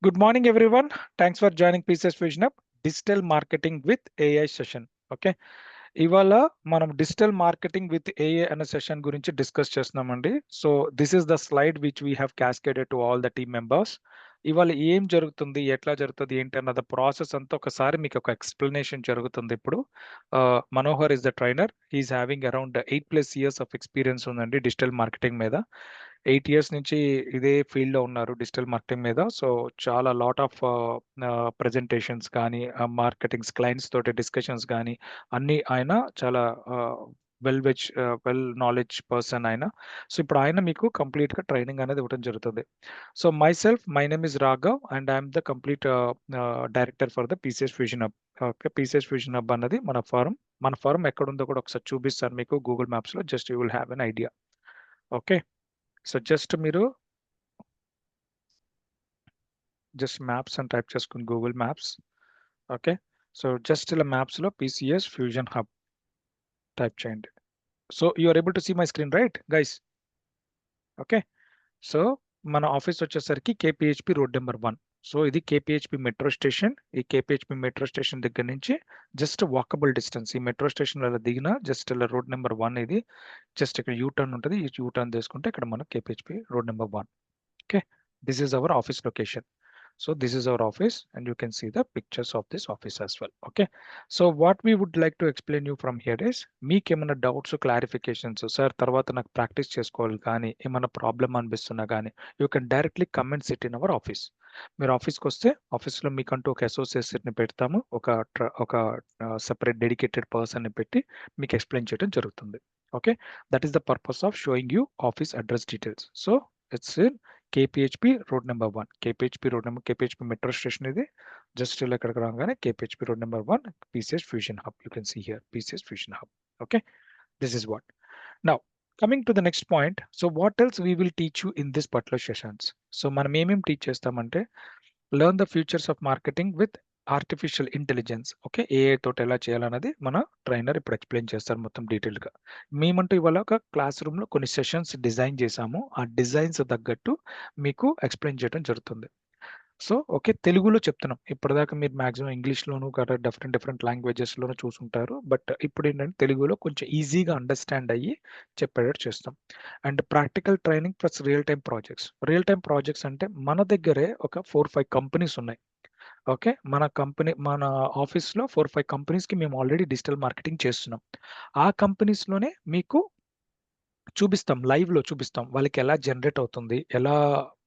Good morning, everyone. Thanks for joining PCS Fusion Up Digital Marketing with AI session. Okay. ఇవాళ మనం digital marketing with ఏఏ అనే session గురించి discuss చేస్తున్నామండి. So this is the slide which we have cascaded to all the team members. ఇవాళ ఏం జరుగుతుంది, ఎట్లా జరుగుతుంది, ఏంటి అన్నది ప్రాసెస్ అంతా ఒకసారి మీకు ఒక ఎక్స్ప్లెనేషన్ జరుగుతుంది. ఇప్పుడు Manohar is the trainer. He is having around 8+ years of experience ఉందండి డిజిటల్ మార్కెటింగ్ మీద. 8 years నుంచి ఇదే ఫీల్డ్ లో ఉన్నారు డిజిటల్ మార్కెటింగ్ మీద. సో చాలా లాట్ ఆఫ్ ప్రెజెంటేషన్స్ కానీ, మార్కెటింగ్స్ క్లయింట్స్ తోటి డిస్కషన్స్ కానీ అన్ని ఆయన చాలా వెల్ నాలెడ్జ్ పర్సన్ ఆయన. సో ఇప్పుడు ఆయన మీకు కంప్లీట్ గా ట్రైనింగ్ అనేది ఇవ్వడం జరుగుతుంది. So my name is Raghav and I'm the complete director for the PCS fusion hub. Okay, PCS fusion hub అన్నది మన ఫారం ఎక్కడ ఉందో కూడా ఒకసారి చూపిస్తాను మీకు గూగుల్ మ్యాప్స్ లో. Just you will have an idea. Okay, so just మీరు మ్యాప్స్ అని టైప్ చేసుకుని Google maps. Okay, so just ఇలా మ్యాప్స్ లో పీసీఎస్ ఫ్యూజన్ హబ్ టైప్ చేయండి. So you are able to see my screen, right guys? Okay, so మన office వచ్చేసరికి KPHB road number 1. So ఇది కేపీహెచ్పి metro station. ఈ కేపీహెచ్పి metro station దగ్గర నుంచి just walkable distance. ఈ మెట్రో స్టేషన్ అలా దిగిన జస్ట్ ఇలా రోడ్ నెంబర్ 1 ఇది. జస్ట్ ఇక్కడ యూ టర్న్ ఉంటుంది. ఈ యూ టర్న్ తీసుకుంటే ఇక్కడ మన KPHB road number 1. Okay, this is our office location. So this is our office and you can see the pictures of this office as well. Okay, so what we would like to explain you from here is మీకు ఏమైనా doubts, clarifications sir తర్వాత నాకు practice చేసుకోవాలి కానీ ఏమైనా problem అనిపిస్తున్నా కానీ you can directly comments it in our office. మీరు ఆఫీస్కి వస్తే ఆఫీస్లో మీకంటూ ఒక అసోసియేట్ని పెడతాము, ఒక సెపరేట్ డెడికేటెడ్ పర్సన్ని పెట్టి మీకు ఎక్స్ప్లెయిన్ చేయడం జరుగుతుంది. Okay, that is the purpose of showing you office address details. So it's in KPHB road number 1. KPHB metro station ఇది. జస్ట్ ఇలా ఇక్కడికి రాగానే KPHB road number 1 PCS fusion hub. You can see here PCS fusion hub. Okay, this is what. Now coming to the next point. So what else we will teach you in this particular sessions. So మనం ఏమేమి teach చేస్తామంటే learn the features of marketing with artificial intelligence. Okay, AI తోటి ఎలా చేయాలన్నది మన trainer ఇప్పుడు explain చేస్తారు మొత్తం డీటెయిల్గా. మేమంటూ ఇవాళ ఒక క్లాస్ రూమ్లో కొన్ని సెషన్స్ డిజైన్ చేసాము. ఆ డిజైన్స్ తగ్గట్టు మీకు ఎక్స్ప్లెయిన్ చేయడం జరుగుతుంది. సో ఓకే, తెలుగులో చెప్తున్నాం. ఇప్పటిదాకా మీరు మాక్సిమం ఇంగ్లీష్లోను డిఫరెంట్ లాంగ్వేజెస్లోనూ చూసుంటారు. బట్ ఇప్పుడు ఏంటంటే తెలుగులో కొంచెం ఈజీగా అండర్స్టాండ్ అయ్యి చెప్పేటట్టు చేస్తాం. And practical training plus real time projects. Real time projects అంటే మన దగ్గరే ఒక 4-5 కంపెనీస్ ఉన్నాయి. ఓకే, మన ఆఫీస్లో 4-5 కంపెనీస్కి మేము ఆల్రెడీ డిజిటల్ మార్కెటింగ్ చేస్తున్నాం. ఆ కంపెనీస్లోనే మీకు చూపిస్తాం, లైవ్లో చూపిస్తాం వాళ్ళకి ఎలా జనరేట్ అవుతుంది, ఎలా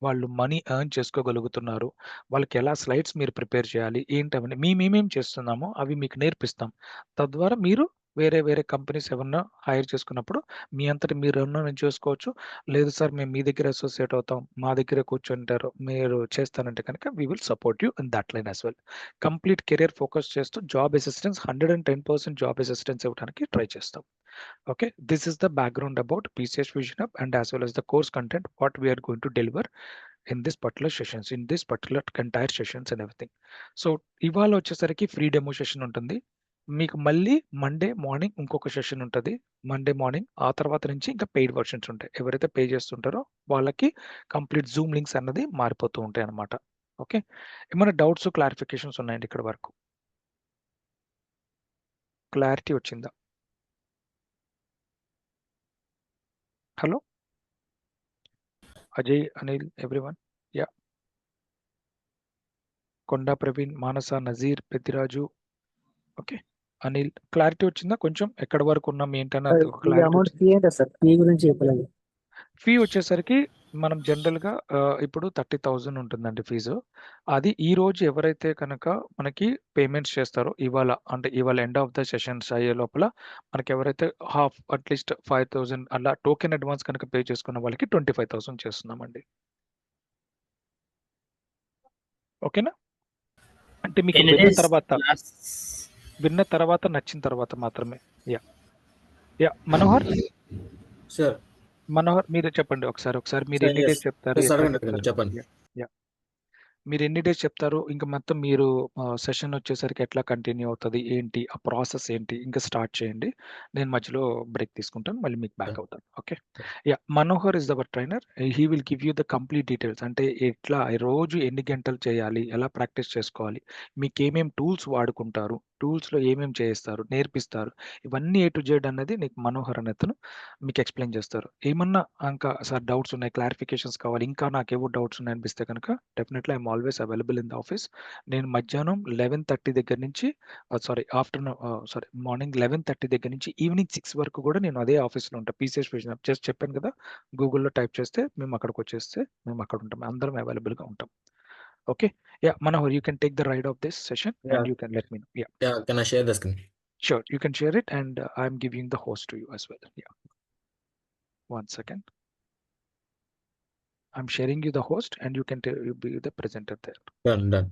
వాళ్ళు మనీ ఎర్న్ చేసుకోగలుగుతున్నారు, వాళ్ళకి ఎలా స్లైడ్స్ మీరు ప్రిపేర్ చేయాలి, ఏంటవన్నీ మేమేం చేస్తున్నామో అవి మీకు నేర్పిస్తాం. తద్వారా మీరు వేరే కంపెనీస్ ఏమన్నా హైర్ చేసుకున్నప్పుడు మీ అంతటి మీరు ఏమన్నా చేసుకోవచ్చు. లేదు సార్ మేము మీ దగ్గర అసోసియేట్ అవుతాం, మా దగ్గర కూర్చుంటారు, మీరు చేస్తానంటే కనుక we will support you in that line as well. Complete career focus చేస్తూ జాబ్ అసిస్టెన్స్ 110% జాబ్ అసిస్టెన్స్ ఇవ్వడానికి ట్రై చేస్తాం. Okay, this is the background about PCS Fusion Hub and as well as the course content what we are going to deliver in this particular sessions, in this particular entire sessions and everything. So ఇవాళ వచ్చేసరికి free demo session ఉంటుంది. మీకు మళ్ళీ Monday morning ఇంకొక session ఉంటుంది. Monday morning ఆ తర్వాత నుంచి ఇంకా పెయిడ్ వర్షన్స్ ఉంటాయి. ఎవరైతే పే చేస్తుంటారో వాళ్ళకి కంప్లీట్ జూమ్ లింక్స్ అన్నది మారిపోతూ ఉంటాయి అన్నమాట. ఓకే, ఏమైనా డౌట్స్, క్లారిఫికేషన్స్ ఉన్నాయండి ఇక్కడ వరకు? క్లారిటీ వచ్చిందా? Hello Ajay, Anil, everyone? Yeah, Konda Praveen, Manasa, Nazeer, Peddiraju. Okay, Anil, clarity వచ్చిందా? కొంచెం ఎక్కడ వరకు ఉన్నాం ఏంటన్నది ఒక ఈ క్లారిటీ అమౌంట్ వచ్చింది. ఫీ ఏంటో సార్, ఫీ గురించి చెప్పలేదు. ఫీ వచ్చేసరికి మనం జనరల్గా ఇప్పుడు 30,000 ఉంటుందండి ఫీజు. అది ఈ రోజు ఎవరైతే కనుక మనకి పేమెంట్స్ చేస్తారో ఇవాళ ఎండ్ ఆఫ్ ద సెషన్స్ అయ్యే లోపల మనకి ఎవరైతే హాఫ్ అట్లీస్ట్ 5,000 అలా టోకెన్ అడ్వాన్స్ కనుక పే చేసుకున్న వాళ్ళకి 25,000 చేస్తున్నామండి. ఓకేనా? అంటే మీకు విన్న తర్వాత నచ్చిన తర్వాత మాత్రమే. Yeah yeah, Manohar sir Manohar మీరు చెప్పండి ఒకసారి మీరు ఎన్ని డేస్ చెప్తారు, ఎట్లా చెప్తారు? చెప్పండి. యా మీరు ఎన్ని డేస్ చెప్తారు? ఇంక మొత్తం మీరు సెషన్ వచ్చేసరికి ఎట్లా కంటిన్యూ అవుతది? ఏంటి? ఆ ప్రాసెస్ ఏంటి? ఇంకా స్టార్ట్ చేయండి. నేను మధ్యలో బ్రేక్ తీసుకుంటాను. మళ్ళీ మీకు బ్యాక్ అవుతాను. Okay. Yeah! Manohar is our trainer. He will give you the complete details. అంటే ఎట్లా రోజు ఎన్ని గంటలు చేయాలి? ఎలా ప్రాక్టీస్ చేసుకోవాలి? మీకేమేం టూల్స్ వాడుకుంటారు? టూల్స్‌లో ఏమేం చేస్తారు? నేర్పిస్తారు. ఇవన్నీ ఏ టు జెడ్ అన్నది నీకు మనోహర్ అనే అతను మీకు ఎక్స్‌ప్లెయిన్ చేస్తారు. ఏమన్నా ఇంకా సార్ డౌట్స్ ఉన్నాయి, క్లారిఫికేషన్స్ కావాలి, ఇంకా నాకేవో డౌట్స్ ఉన్నాయి అనిపిస్తే కనుక definitely I am always available in the office. నేను మధ్యాహ్నం 11:30 దగ్గర నుంచి మార్నింగ్ 11:30 దగ్గర నుంచి ఈవినింగ్ 6 వరకు కూడా నేను అదే ఆఫీస్‌లో ఉంటా. పీసీఎస్ ఫ్యూజన్ హబ్ జస్ట్ చెప్పాను కదా! గూగుల్‌లో టైప్ చేస్తే మేము అక్కడికొచ్చేస్తే మేము అక్కడ ఉంటాం. అందరం అవైలబుల్‌గా ఉంటాం. Okay. Yeah! Manohar you can take the ride of this session Yeah, and you can let me know. Yeah! yeah. Can I share the screen? Sure. You can share it and I am giving the host to you as well. Yeah. One second. I'm sharing you the host and you can you be the presenter there. Done.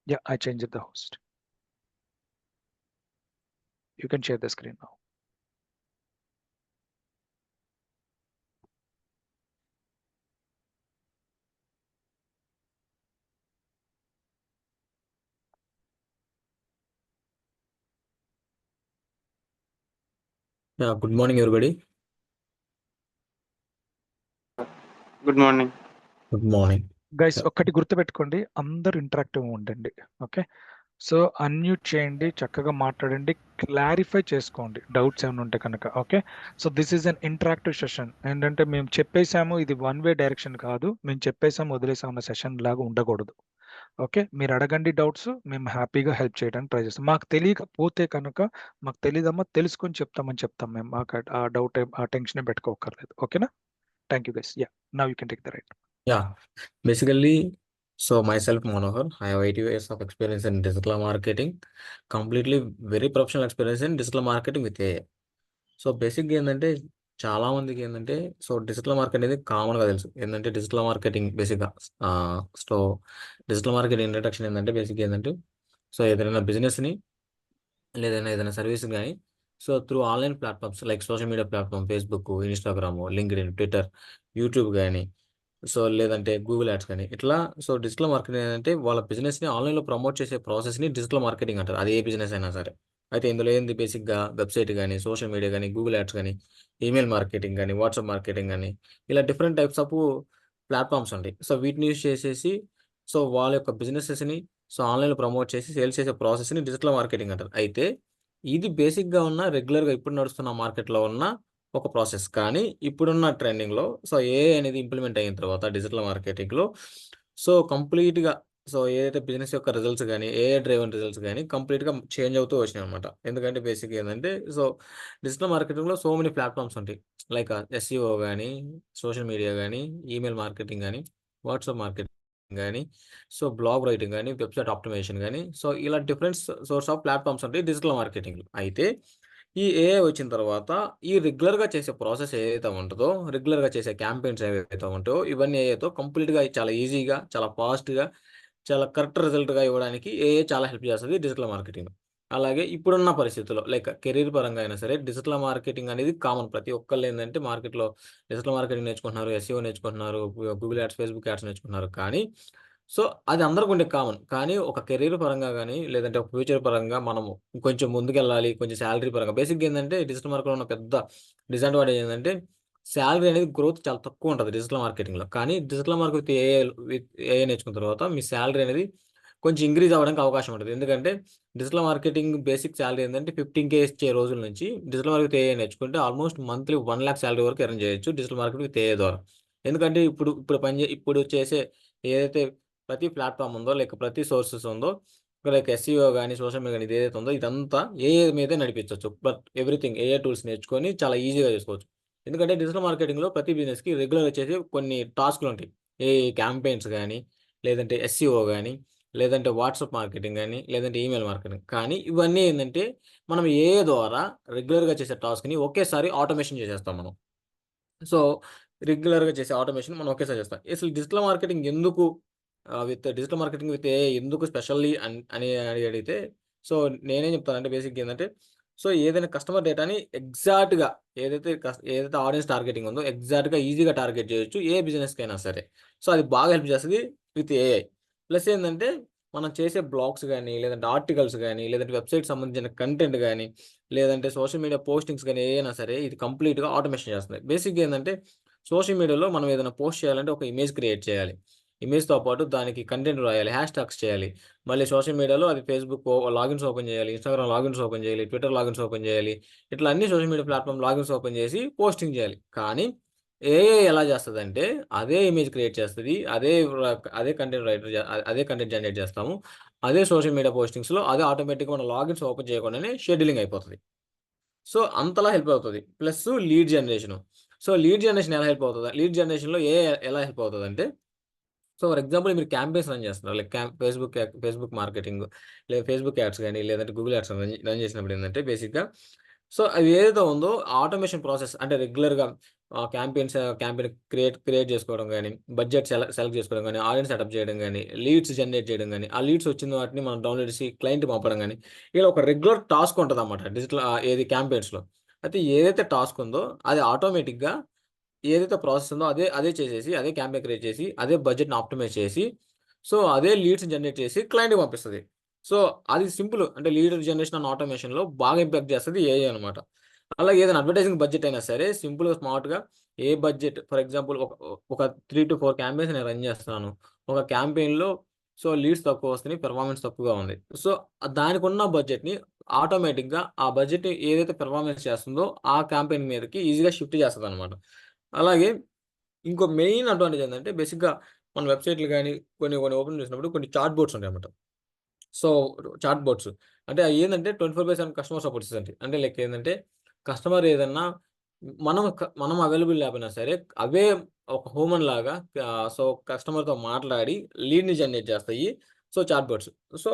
Yeah, I changed the host. You can share the screen now. Yeah, good morning, everybody. Good morning. Good morning. Guys Yeah. ఒక్కటి గుర్తుపెట్టుకోండి, అందరూ interactive ఉండండి. Okay. So unmute చేయండి, చక్కగా మాట్లాడండి, clarify చేసుకోండి doubts ఏమైనా ఉంటే కనుక. Okay. So this is an interactive session. ఏంటంటే మేము చెప్పేసాము, ఇది వన్ వే డైరెక్షన్ కాదు, మేము చెప్పేసాము వదిలేసాము అన్న సెషన్ లాగా ఉండకూడదు. ఓకే. మీరు అడగండి డౌట్స్, మేము హ్యాపీగా హెల్ప్ చేయడానికి ట్రై చేస్తాం. మాకు తెలియకపోతే కనుక మాకు తెలీదమ్మా, తెలుసుకొని చెప్తామని చెప్తాం మేము. మాకు ఆ డౌట్ ఆ టెన్షన్ పెట్టుకోకర్లేదు. ఓకేనా? Thank you guys. Yeah, now you can take the right. Yeah. Basically, so myself, Manohar, I have 8 years of experience in digital marketing, completely very professional experience in digital marketing with AI. So బేసిక్గా ఏంటంటే చాలా మందికి ఏంటంటే so digital market అనేది కామన్గా తెలుసు. ఏంటంటే digital marketing బేసిక్గా సో డిజిటల్ మార్కెటింగ్ ఇంట్రడక్షన్ ఏంటంటే బేసిక్గా ఏంటంటే సో ఏదైనా బిజినెస్ని ఏదైనా సర్వీస్ కానీ so through online platforms like social media platform, Facebook, Instagram, LinkedIn, Twitter, YouTube కానీ సో లేదంటే గూగుల్ యాడ్స్ కానీ ఇట్లా సో డిజిటల్ మార్కెటింగ్ ఏంటంటే వాళ్ళ బిజినెస్ని ఆన్లైన్లో ప్రమోట్ చేసే ప్రాసెస్ని డిజిటల్ మార్కెటింగ్ అంటారు. అది ఏ బిజినెస్ అయినా సరే. అయితే ఇందులో ఏంది బేసిక్గా వెబ్సైట్ కానీ, సోషల్ మీడియా కానీ, గూగుల్ యాడ్స్ కానీ, ఈమెయిల్ మార్కెటింగ్ కానీ, వాట్సాప్ మార్కెటింగ్ కానీ ఇలా డిఫరెంట్ టైప్స్ ఆఫ్ ప్లాట్ఫామ్స్ ఉంటాయి. సో వీటిని యూజ్ చేసేసి సో వాళ్ళ యొక్క బిజినెసెస్ని సో ఆన్లైన్లో ప్రమోట్ చేసి సేల్స్ చేసే ప్రాసెస్ని డిజిటల్ మార్కెటింగ్ అంటారు. అయితే ఇది బేసిక్గా ఉన్న రెగ్యులర్గా ఇప్పుడు నడుస్తున్న మార్కెట్లో ఉన్న ఒక ప్రాసెస్. కానీ ఇప్పుడున్న ట్రెండింగ్లో సో ఏఐ అనేది ఇంప్లిమెంట్ అయిన తర్వాత డిజిటల్ మార్కెటింగ్లో సో కంప్లీట్గా సో ఏదైతే బిజినెస్ యొక్క రిజల్ట్స్ కానీ ఏఐ డ్రైవెన్ రిజల్ట్స్ కానీ కంప్లీట్గా చేంజ్ అవుతూ వచ్చినాయి అనమాట. ఎందుకంటే బేసిక్గా ఏంటంటే సో డిజిటల్ మార్కెటింగ్లో సో మెనీ ప్లాట్ఫామ్స్ ఉంటాయి. లైక్ ఎస్ఈఓ కానీ, సోషల్ మీడియా కానీ, ఈమెయిల్ మార్కెటింగ్ కానీ, వాట్సాప్ మార్కెటింగ్ కానీ, సో బ్లాగ్ రైటింగ్ కానీ, వెబ్సైట్ ఆప్టిమైజేషన్ కానీ సో ఇలా డిఫరెంట్ సోర్స్ ఆఫ్ ప్లాట్ఫామ్స్ ఉంటాయి డిజిటల్ మార్కెటింగ్లో. అయితే ఈ ఏఐ వచ్చిన తర్వాత ఈ రెగ్యులర్గా చేసే ప్రాసెస్ ఏదైతే ఉంటుందో, రెగ్యులర్గా చేసే క్యాంపెయిన్స్ ఏవైతే ఉంటాయో ఇవన్నీ ఏఐతో కంప్లీట్గా చాలా ఈజీగా, చాలా ఫాస్ట్గా, చాలా కరెక్ట్ రిజల్ట్గా ఇవ్వడానికి ఏఐ చాలా హెల్ప్ చేస్తుంది డిజిటల్ మార్కెటింగ్. అలాగే ఇప్పుడున్న పరిస్థితుల్లో లైక్ కెరీర్ పరంగా అయినా సరే డిజిటల్ మార్కెటింగ్ అనేది కామన్. ప్రతి ఒక్కళ్ళు ఏంటంటే మార్కెట్లో డిజిటల్ మార్కెటింగ్ నేర్చుకుంటున్నారు, ఎస్ఈఓ నేర్చుకుంటున్నారు, గూగుల్ యాడ్స్, ఫేస్బుక్ యాడ్స్ నేర్చుకుంటున్నారు. కానీ సో అది అందరికి ఉండే కామన్. కానీ ఒక కెరీర్ పరంగా గానీ, లేదంటే ఒక ఫ్యూచర్ పరంగా మనము కొంచెం ముందుకెళ్ళాలి, కొంచెం సాలరీ పరంగా బేసిక్‌గా ఏందంటే డిజిటల్ మార్కెట్‌లో ఉన్న పెద్ద డిసడ్వాంటేజ్ ఏందంటే సాలరీ అనేది గ్రోత్ చాలా తక్కువ ఉంటది డిజిటల్ మార్కెటింగ్‌లో. కానీ డిజిటల్ మార్కెట్ విత్ ఏఐ నేర్చుకున్న తర్వాత మీ సాలరీ అనేది కొంచెం ఇంక్రీజ్ అవ్వడానికి అవకాశం ఉంటది. ఎందుకంటే డిజిటల్ మార్కెటింగ్ బేసిక్ సాలరీ ఏందంటే 15,000 ఇచ్చే రోజుల నుంచి డిజిటల్ మార్కెట్ విత్ ఏఐ నేర్చుకుంటే ఆల్మోస్ట్ మంత్లీ 1,00,000 సాలరీ వరకు ఎర్న్ చేయొచ్చు డిజిటల్ మార్కెట్ విత్ ఏఐ ద్వారా. ఎందుకంటే ఇప్పుడు చేసే ఏదైతే ప్రతి ప్లాట్‌ఫామ్ ఉందో, లేక ప్రతి సోర్సెస్ ఉందో, లైక్ ఎస్‌ఈఓ గాని, సోషల్ మీడియా గాని ఇదేదైతే ఉందో ఇదంతా ఏఐ మీదే నడిపించొచ్చు. బట్ ఎవ్రీథింగ్ ఏఐ టూల్స్ నేర్చుకొని చాలా ఈజీగా చేసుకోవచ్చు. ఎందుకంటే డిజిటల్ మార్కెటింగ్‌లో ప్రతి బిజినెస్‌కి రెగ్యులర్‌గా చేసే కొన్ని టాస్క్‌లుంటాయి. ఏఐ క్యాంపెయిన్స్ గాని, లేదంటే ఎస్‌ఈఓ గాని, లేదంటే వాట్సాప్ మార్కెటింగ్ గాని, లేదంటే ఈమెయిల్ మార్కెటింగ్. కానీ ఇవన్నీ ఏందంటే మనం ఏఐ ద్వారా రెగ్యులర్‌గా చేసే టాస్క్‌ని ఒకేసారి ఆటోమేషన్ చేసేస్తాం మనం. సో, రెగ్యులర్‌గా చేసే ఆటోమేషన్ మనం ఒకేసారి చేస్తాం. అసలు డిజిటల్ మార్కెటింగ్ ఎందుకు డిజిటల్ మార్కెటింగ్ విత్ ఏఐ ఎందుకు స్పెషల్లీ అని అడిగితే సో నేనేం చెప్తానంటే బేసిక్‌గా ఏందంటే సో ఏదైనా కస్టమర్ డేటాని ఎగ్జాక్ట్గా ఏదైతే ఆడియన్స్ టార్గెటింగ్ ఉందో ఎగ్జాక్ట్గా ఈజీగా టార్గెట్ చేయొచ్చు ఏ బిజినెస్కి అయినా సరే. సో అది బాగా హెల్ప్ చేస్తుంది విత్ ఏఐ. ప్లస్ ఏంటంటే మనం చేసే బ్లాగ్స్ కానీ, లేదంటే ఆర్టికల్స్ కానీ, లేదంటే వెబ్సైట్ సంబంధించిన కంటెంట్ కానీ, లేదంటే సోషల్ మీడియా పోస్టింగ్స్ కానీ ఏదైనా సరే ఇది కంప్లీట్గా ఆటోమేషన్ చేస్తుంది. బేసిక్గా ఏంటంటే సోషల్ మీడియాలో మనం ఏదైనా పోస్ట్ చేయాలంటే ఒక ఇమేజ్ క్రియేట్ చేయాలి. ఇమేజ్తో పాటు దానికి కంటెంట్ రాయాలి, హ్యాష్ ట్యాగ్స్ చేయాలి. మళ్ళీ సోషల్ మీడియాలో అది ఫేస్బుక్ లాగిన్స్ ఓపెన్ చేయాలి, ఇన్స్టాగ్రామ్ లాగిన్స్ ఓపెన్ చేయాలి, ట్విట్టర్ లాగిన్స్ ఓపెన్ చేయాలి. ఇట్లా అన్ని social media platform logins open చేసి పోస్టింగ్ చేయాలి. కానీ ఏఐ ఎలా చేస్తుందంటే అదే ఇమేజ్ క్రియేట్ చేస్తుంది, అదే కంటెంట్ అదే కంటెంట్ జనరేట్ చేస్తాము. అదే సోషల్ మీడియా పోస్టింగ్స్లో అదే ఆటోమేటిక్గా మన లాగిన్స్ ఓపెన్ చేయకుండానే షెడ్యూలింగ్ అయిపోతుంది. సో అంతలా హెల్ప్ అవుతుంది. Plus lead generation. So lead generation ఎలా హెల్ప్ అవుతుంది? లీడ్ జనరేషన్లో ఎలా హెల్ప్ అవుతుంది అంటే, సో ఫర్ ఎగ్జాంపుల్ మీరు క్యాంపెయిన్స్ రన్ చేస్తున్నారు, లైక్ ఫేస్బుక్ మార్కెటింగ్, లేదా ఫేస్బుక్ యాడ్స్ కానీ, లేదంటే గూగుల్ యాడ్స్ రన్ చేసినప్పుడు ఏంటంటే బేసిక్గా సో అది ఏదైతే ఉందో ఆటోమేషన్ ప్రాసెస్ అంటే రెగ్యులర్గా క్యాంపెయిన్ క్రియేట్ చేసుకోవడం కానీ, బడ్జెట్ సెలెక్ట్ చేసుకోవడం కానీ, ఆడియన్స్ సెటప్ చేయడం కానీ, లీడ్స్ జనరేట్ చేయడం కానీ, ఆ లీడ్స్ వచ్చిన వాటిని మనం డౌన్లోడ్ చేసి క్లయింట్ పంపడం కానీ, ఇలా ఒక రెగ్యులర్ టాస్క్ ఉంటుంది అన్నమాట డిజిటల్ ఏది క్యాంపెయిన్స్లో. అయితే ఏదైతే టాస్క్ ఉందో అది ఆటోమేటిక్గా ఏదైతే ప్రాసెస్ ఉందో అదే చేసేసి, అదే క్యాంపెయిన్ క్రియేట్ చేసి, అదే బడ్జెట్‌ని ఆప్టిమైజ్ చేసి, సో అదే లీడ్స్‌ని జనరేట్ చేసి క్లయింట్‌కి పంపిస్తది. సో అది సింపుల్. అంటే లీడ్ జనరేషన్ అండ్ ఆటోమేషన్‌లో బాగా ఇంపాక్ట్ చేస్తది ఏఐ అనమాట. అలాగే ఏదైనా అడ్వర్టైజింగ్ బడ్జెట్ అయినా సరే సింపుల్‌గా, స్మార్ట్‌గా ఏ బడ్జెట్ ఫర్ ఎగ్జాంపుల్ ఒక 3-4 క్యాంపెయిన్స్ నేను రన్ చేస్తున్నాను. ఒక క్యాంపెయిన్‌లో సో లీడ్స్ తక్కువ వస్తున్నాయి, పెర్ఫార్మెన్స్ తక్కువగా ఉంది. సో దానికున్న బడ్జెట్‌ని ఆటోమేటిక్‌గా ఆ బడ్జెట్ ఏదైతే పెర్ఫార్మెన్స్ చేస్తుందో ఆ క్యాంపెయిన్ మీదకి ఈజీగా షిఫ్ట్ చేస్తదనమాట. అలాగే ఇంకో మెయిన్ అడ్వాంటేజ్ ఏంటంటే బేసిక్‌గా మన వెబ్‌సైట్‌లు గాని కొన్ని ఓపెన్ చేసినప్పుడు కొన్ని చాట్ బోట్స్ ఉంటాయన్నమాట. సో చాట్ బోట్స్ అంటే అయి ఏందంటే 24/7 కస్టమర్ సపోర్ట్ ఇస్తదండి. అంటే లైక్ ఏందంటే కస్టమర్ ఏదన్నా మనం అవైలబుల్ లేకపోయినా సరే అవే ఒక హ్యూమన్ లాగా సో కస్టమర్‌తో మాట్లాడి లీడ్‌ని జనరేట్ చేస్తాయి. So chat bots. సో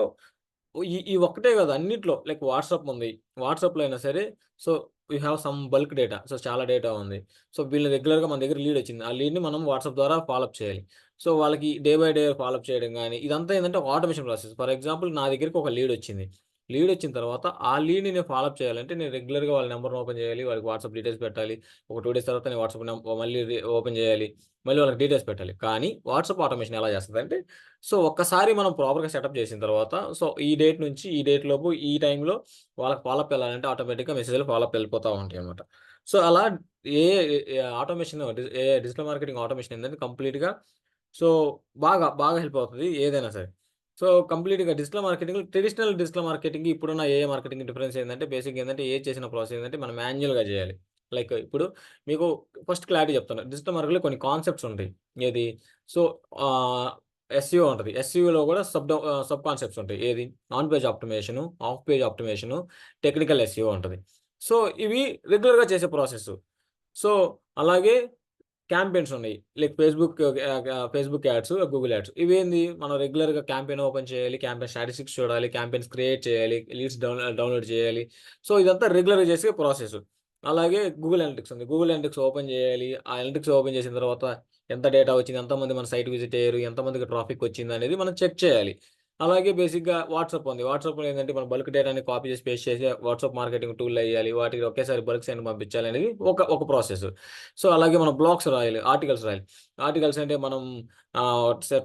ఈ ఒక్కటే కాదు అన్నిట్లో లైక్ వాట్సాప్ ఉంది. వాట్సాప్‌లో అయినా సరే so we have some bulk data. So చాలా డేటా ఉంది. సో వీళ్ళు రెగ్యులర్‌గా మన దగ్గర లీడ్ వచ్చింది. ఆ లీడ్‌ని మనం వాట్సాప్ ద్వారా ఫాలోఅప్ చేయాలి. సో వాళ్ళకి డే బై డే ఫాలోఅప్ చేయడం గాని, ఇదంతా ఏందంటే ఒక ఆటోమేషన్ ప్రాసెస్. ఫర్ ఎగ్జాంపుల్ నా దగ్గరికి ఒక లీడ్ వచ్చింది. లీడ్ వచ్చిన తర్వాత ఆ లీడ్‌ని నేను ఫాలోఅప్ చేయాలంటే నేను రెగ్యులర్‌గా వాళ్ళ నంబర్‌ని ఓపెన్ చేయాలి. వాళ్ళకి వాట్సాప్ డీటెయిల్స్ పెట్టాలి. ఒక 2 డేస్ తర్వాత నేను వాట్సాప్ మళ్ళీ ఓపెన్ చేయాలి. మళ్ళీ వాళ్ళకి డీటెయిల్స్ పెట్టాలి. కానీ వాట్సాప్ ఆటోమేషన్ ఎలా చేస్తదంటే సో ఒక్కసారి మనం ప్రాపర్‌గా సెటప్ చేసిన తర్వాత సో ఈ డేట్ నుంచి ఈ డేట్ లోపు ఈ టైంలో వాళ్ళకి ఫాలోఅప్ వెళ్ళాలంటే ఆటోమేటిక్‌గా మెసేజ్‌లు ఫాలోఅప్ వెళ్ళిపోతా ఉంటాయన్నమాట. సో అలా ఏ ఆటోమేషన్ డిజిటల్ మార్కెటింగ్ ఆటోమేషన్ ఏంటంటే కంప్లీట్‌గా సో బాగా హెల్ప్ అవుతది ఏదైనా సరే. సో కంప్లీట్‌గా ట్రెడిషనల్ డిజిటల్ మార్కెటింగ్ ఇప్పుడున్న ఏఐ మార్కెటింగ్ డిఫరెన్స్ ఏందంటే బేసిక్‌గా ఏందంటే ఏఐ చేసిన ప్రాసెస్ ఏందంటే మనం మాన్యుయల్‌గా చేయాలి. లైక్ ఇప్పుడు మీకు ఫస్ట్ క్లారిటీ చెప్తాను. డిజిటల్ మార్కెట్‌లో కొన్ని కాన్సెప్ట్స్ ఉంటాయి. ఏది సో ఎస్‌ఈఓ ఉంటది. ఎస్‌ఈఓలో కూడా సబ్ కాన్సెప్ట్స్ ఉంటాయి. ఏది on page optimization, off page optimization, technical SEO ఉంటది. సో ఇవి రెగ్యులర్‌గా చేసే ప్రాసెస్. సో అలాగే క్యాంపెయిన్స్ ఉన్నాయి. Like Facebook ads, Google ads. ఇవేంది మనం రెగ్యులర్‌గా క్యాంపెయిన్ ఓపెన్ చేయాలి, క్యాంపెయిన్ స్టాటిస్టిక్స్ చూడాలి, క్యాంపెయిన్స్ క్రియేట్ చేయాలి, లీడ్స్ డౌన్‌లోడ్ చేయాలి. సో ఇదంతా రెగ్యులర్‌గా చేసే ప్రాసెస్. అలాగే గూగుల్ అనలిటిక్స్ ఉంది. గూగుల్ అనలిటిక్స్ ఓపెన్ చేయాలి. ఆ అనలిటిక్స్ ఓపెన్ చేసిన తర్వాత ఎంత డేటా వచ్చింది, ఎంతమంది మన సైట్ విజిట్ అయ్యారు, ఎంతమందికి ట్రాఫిక్ వచ్చిందనేది మనం చెక్ చేయాలి. అలాగే బేసిక్‌గా వాట్సాప్ ఉంది. వాట్సాప్‌లో ఏందంటే మనం బల్క్ డేటాని కాపీ చేసి, పేస్ట్ చేసి వాట్సాప్ మార్కెటింగ్ టూల్‌లో ఎయ్యాలి. వాటికి ఒకేసారి బల్క్ సెండ్ పంపించాలనేది ఒక ప్రాసెస్. సో అలాగే మనం బ్లాగ్స్ రాయాలి, ఆర్టికల్స్ రాయాలి. ఆర్టికల్స్ అంటే మనం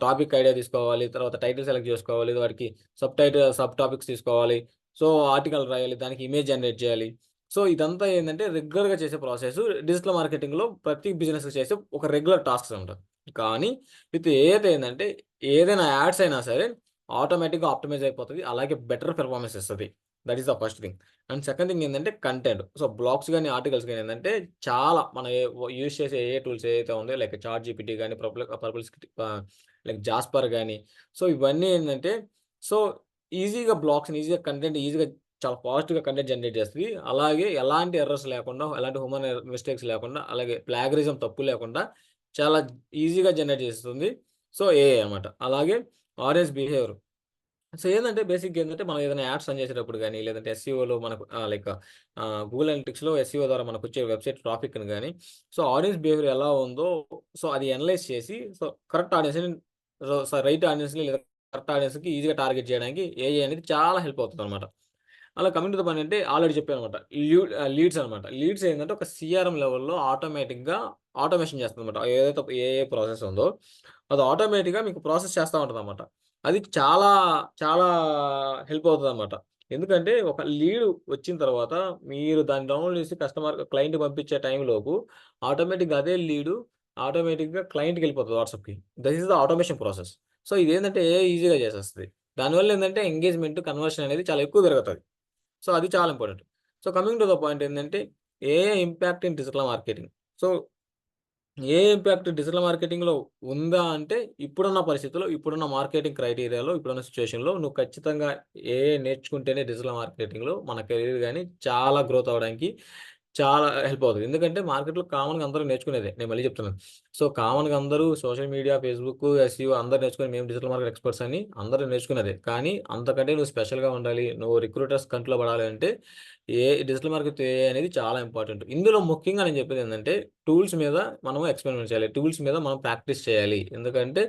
టాపిక్ ఐడియా తీసుకోవాలి. తర్వాత టైటిల్ సెలెక్ట్ చేసుకోవాలి. వాటికి సబ్ టాపిక్స్ తీసుకోవాలి. సో ఆర్టికల్ రాయాలి. దానికి ఇమేజ్ జనరేట్ చేయాలి. సో ఇదంతా ఏందంటే రెగ్యులర్‌గా చేసే ప్రాసెస్. డిజిటల్ మార్కెటింగ్‌లో ప్రతి బిజినెస్‌కి చేసే ఒక రెగ్యులర్ టాస్క్స్ ఉంటది. కానీ విత్ ఏఐతో ఏందంటే ఏదైనా యాడ్స్ అయినా సరే ఆటోమేటిక్‌గా ఆప్టిమైజ్ అయిపోతది. అలాగే బెటర్ పెర్ఫార్మన్స్ ఇస్తది. That is the first thing. And second thing ఏందంటే కంటెంట్. సో బ్లాగ్స్ గాని, ఆర్టికల్స్ గాని ఏందంటే చాలా మనం యూజ్ చేసే ఏఐ టూల్స్ ఏదైతే ఉందో లైక్ చాట్ జీపీటీ గాని, పర్ప్లెక్సిటీ లైక్ జాస్పర్ గాని సో ఇవన్నీ ఏందంటే సో ఈజీగా కంటెంట్ ఈజీగా చాలా ఫాస్ట్‌గా కంటెంట్ జనరేట్ చేస్తది. అలాగే ఎలాంటి ఎర్రర్స్ లేకుండా, ఎలాంటి హ్యూమన్ మిస్టేక్స్ లేకుండా, అలాగే ప్లాగరిజం తప్పు లేకుండా చాలా ఈజీగా జనరేట్ చేస్తుంది. సో ఏఐ అనమాట. అలాగే ఆడియన్స్ బిహేవియర్. సో ఏందంటే బేసిక్‌గా ఏందంటే మనం ఏదైనా యాడ్స్ రన్ చేసేటప్పుడు గాని, లేదంటే ఎస్‌ఈఓలో మనకు గూగుల్ అనలిటిక్స్‌లో ఎస్‌ఈఓ ద్వారా మనకొచ్చే వెబ్‌సైట్ ట్రాఫిక్‌ని గాని, సో ఆడియన్స్ బిహేవియర్ ఎలా ఉందో సో అది అనలైజ్ చేసి సో కరెక్ట్ ఆడియన్స్‌ని రైట్ ఆడియన్స్‌ని లేదా కరెక్ట్ ఆడియన్స్‌కి ఈజీగా టార్గెట్ చేయడానికి ఏఐ అనేది చాలా హెల్ప్ అవుతుందనమాట. అలా కమింగ్ టు ద పాయింట్ అంటే ఆల్రెడీ చెప్పాను అనమాట. లీడ్స్ అనమాట. లీడ్స్ ఏంటంటే ఒక సిఆర్ఎం లెవెల్లో ఆటోమేటిక్గా ఆటోమేషన్ చేస్తుంది అనమాట. ఏదైతే ఏ ప్రాసెస్ ఉందో అది ఆటోమేటిక్గా మీకు ప్రాసెస్ చేస్తూ ఉంటుంది అనమాట. అది చాలా చాలా హెల్ప్ అవుతుంది అనమాట. ఎందుకంటే ఒక లీడ్ వచ్చిన తర్వాత మీరు దాన్ని డౌన్లోడ్ చేసి క్లయింట్ పంపించే టైంలోపు ఆటోమేటిక్గా అదే లీడు ఆటోమేటిక్గా క్లయింట్కి వెళ్ళిపోతుంది వాట్సాప్కి. That is the automation process. So ఇదేంటంటే ఈజీగా చేసేస్తుంది. దానివల్ల ఏంటంటే ఎంగేజ్మెంట్ కన్వర్షన్ అనేది చాలా ఎక్కువ పెరుగుతుంది. సో అది చాలా important. So coming to the point ఏంటంటే impact in digital marketing. So impact digital మార్కెటింగ్లో ఉందా అంటే ఇప్పుడున్న పరిస్థితుల్లో, ఇప్పుడున్న మార్కెటింగ్ క్రైటీరియాలో, ఇప్పుడున్న సిచ్యువేషన్లో నువ్వు ఖచ్చితంగా నేర్చుకుంటేనే డిజిటల్ మార్కెటింగ్లో మన కెరీర్ కానీ చాలా గ్రోత్ అవ్వడానికి చాలా హెల్ప్ అవుతుంది. ఎందుకంటే మార్కెట్‌లో కామన్‌గా అందరూ నేర్చుకునేదే. నేను మళ్ళీ చెప్తున్నాను. సో కామన్‌గా అందరూ సోషల్ మీడియా, ఫేస్‌బుక్, ఎస్‌ఈఓ అందరూ నేర్చుకుని మేము డిజిటల్ మార్కెట్ ఎక్స్పర్ట్స్ అని అందరూ నేర్చుకునేదే. కానీ అంతకంటే నువ్వు స్పెషల్‌గా ఉండాలి. నువ్వు రిక్రూటర్స్ కంట్లో పడాలి అంటే డిజిటల్ మార్కెట్ అనేది చాలా ఇంపార్టెంట్. ఇందులో ముఖ్యంగా నేను చెప్పేది ఏంటంటే టూల్స్ మీద మనం ఎక్స్పెరిమెంట్ చేయాలి. టూల్స్ మీద మనం ప్రాక్టీస్ చేయాలి. ఎందుకంటే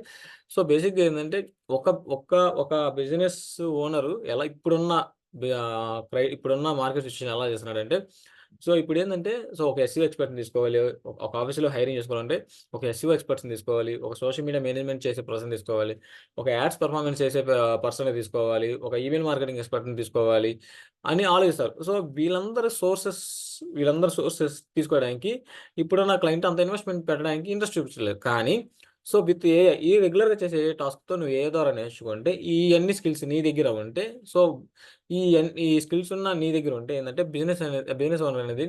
సో బేసిక్‌గా ఏంటంటే ఒక ఒక ఒక బిజినెస్ ఓనరు ఎలా ఇప్పుడున్న మార్కెట్ సిచ్యుయేషన్ ఎలా చేస్తున్నాడంటే సో ఇప్పుడేందంటే ఒక ఎస్‌ఈఓ ఎక్స్‌పర్ట్‌ని తీసుకోవాలి. ఒక ఆఫీస్‌లో హైరింగ్ చేసుకోవాలంటే ఒక ఎస్‌ఈఓ ఎక్స్‌పర్ట్స్‌ని తీసుకోవాలి. ఒక సోషల్ మీడియా మేనేజ్మెంట్ చేసే పర్సన్ తీసుకోవాలి. ఒక యాడ్స్ పెర్ఫార్మెన్స్ చేసే పర్సన్‌ని తీసుకోవాలి. ఒక ఈమెయిల్ మార్కెటింగ్ ఎక్స్‌పర్ట్‌ని తీసుకోవాలి అని ఆలోచిస్తారు. సో వీళ్ళందరూ సోర్సెస్ తీసుకోవడానికి ఇప్పుడున్న క్లయింట్ అంత ఇన్వెస్ట్‌మెంట్ పెట్టడానికి ఇంట్రెస్ట్ చూపించలేదు. కానీ సో విత్ ఏఐ ఈ రెగ్యులర్‌గా చేసే టాస్క్‌తో నువ్వు ఏఐ ద్వారా నేర్చుకుంటే ఈ అన్ని స్కిల్స్ నీ దగ్గర ఉంటే సో ఈ స్కిల్స్ ఉన్న నీ దగ్గర ఉంటే ఏంటంటే బిజినెస్ ఓనర్ అనేది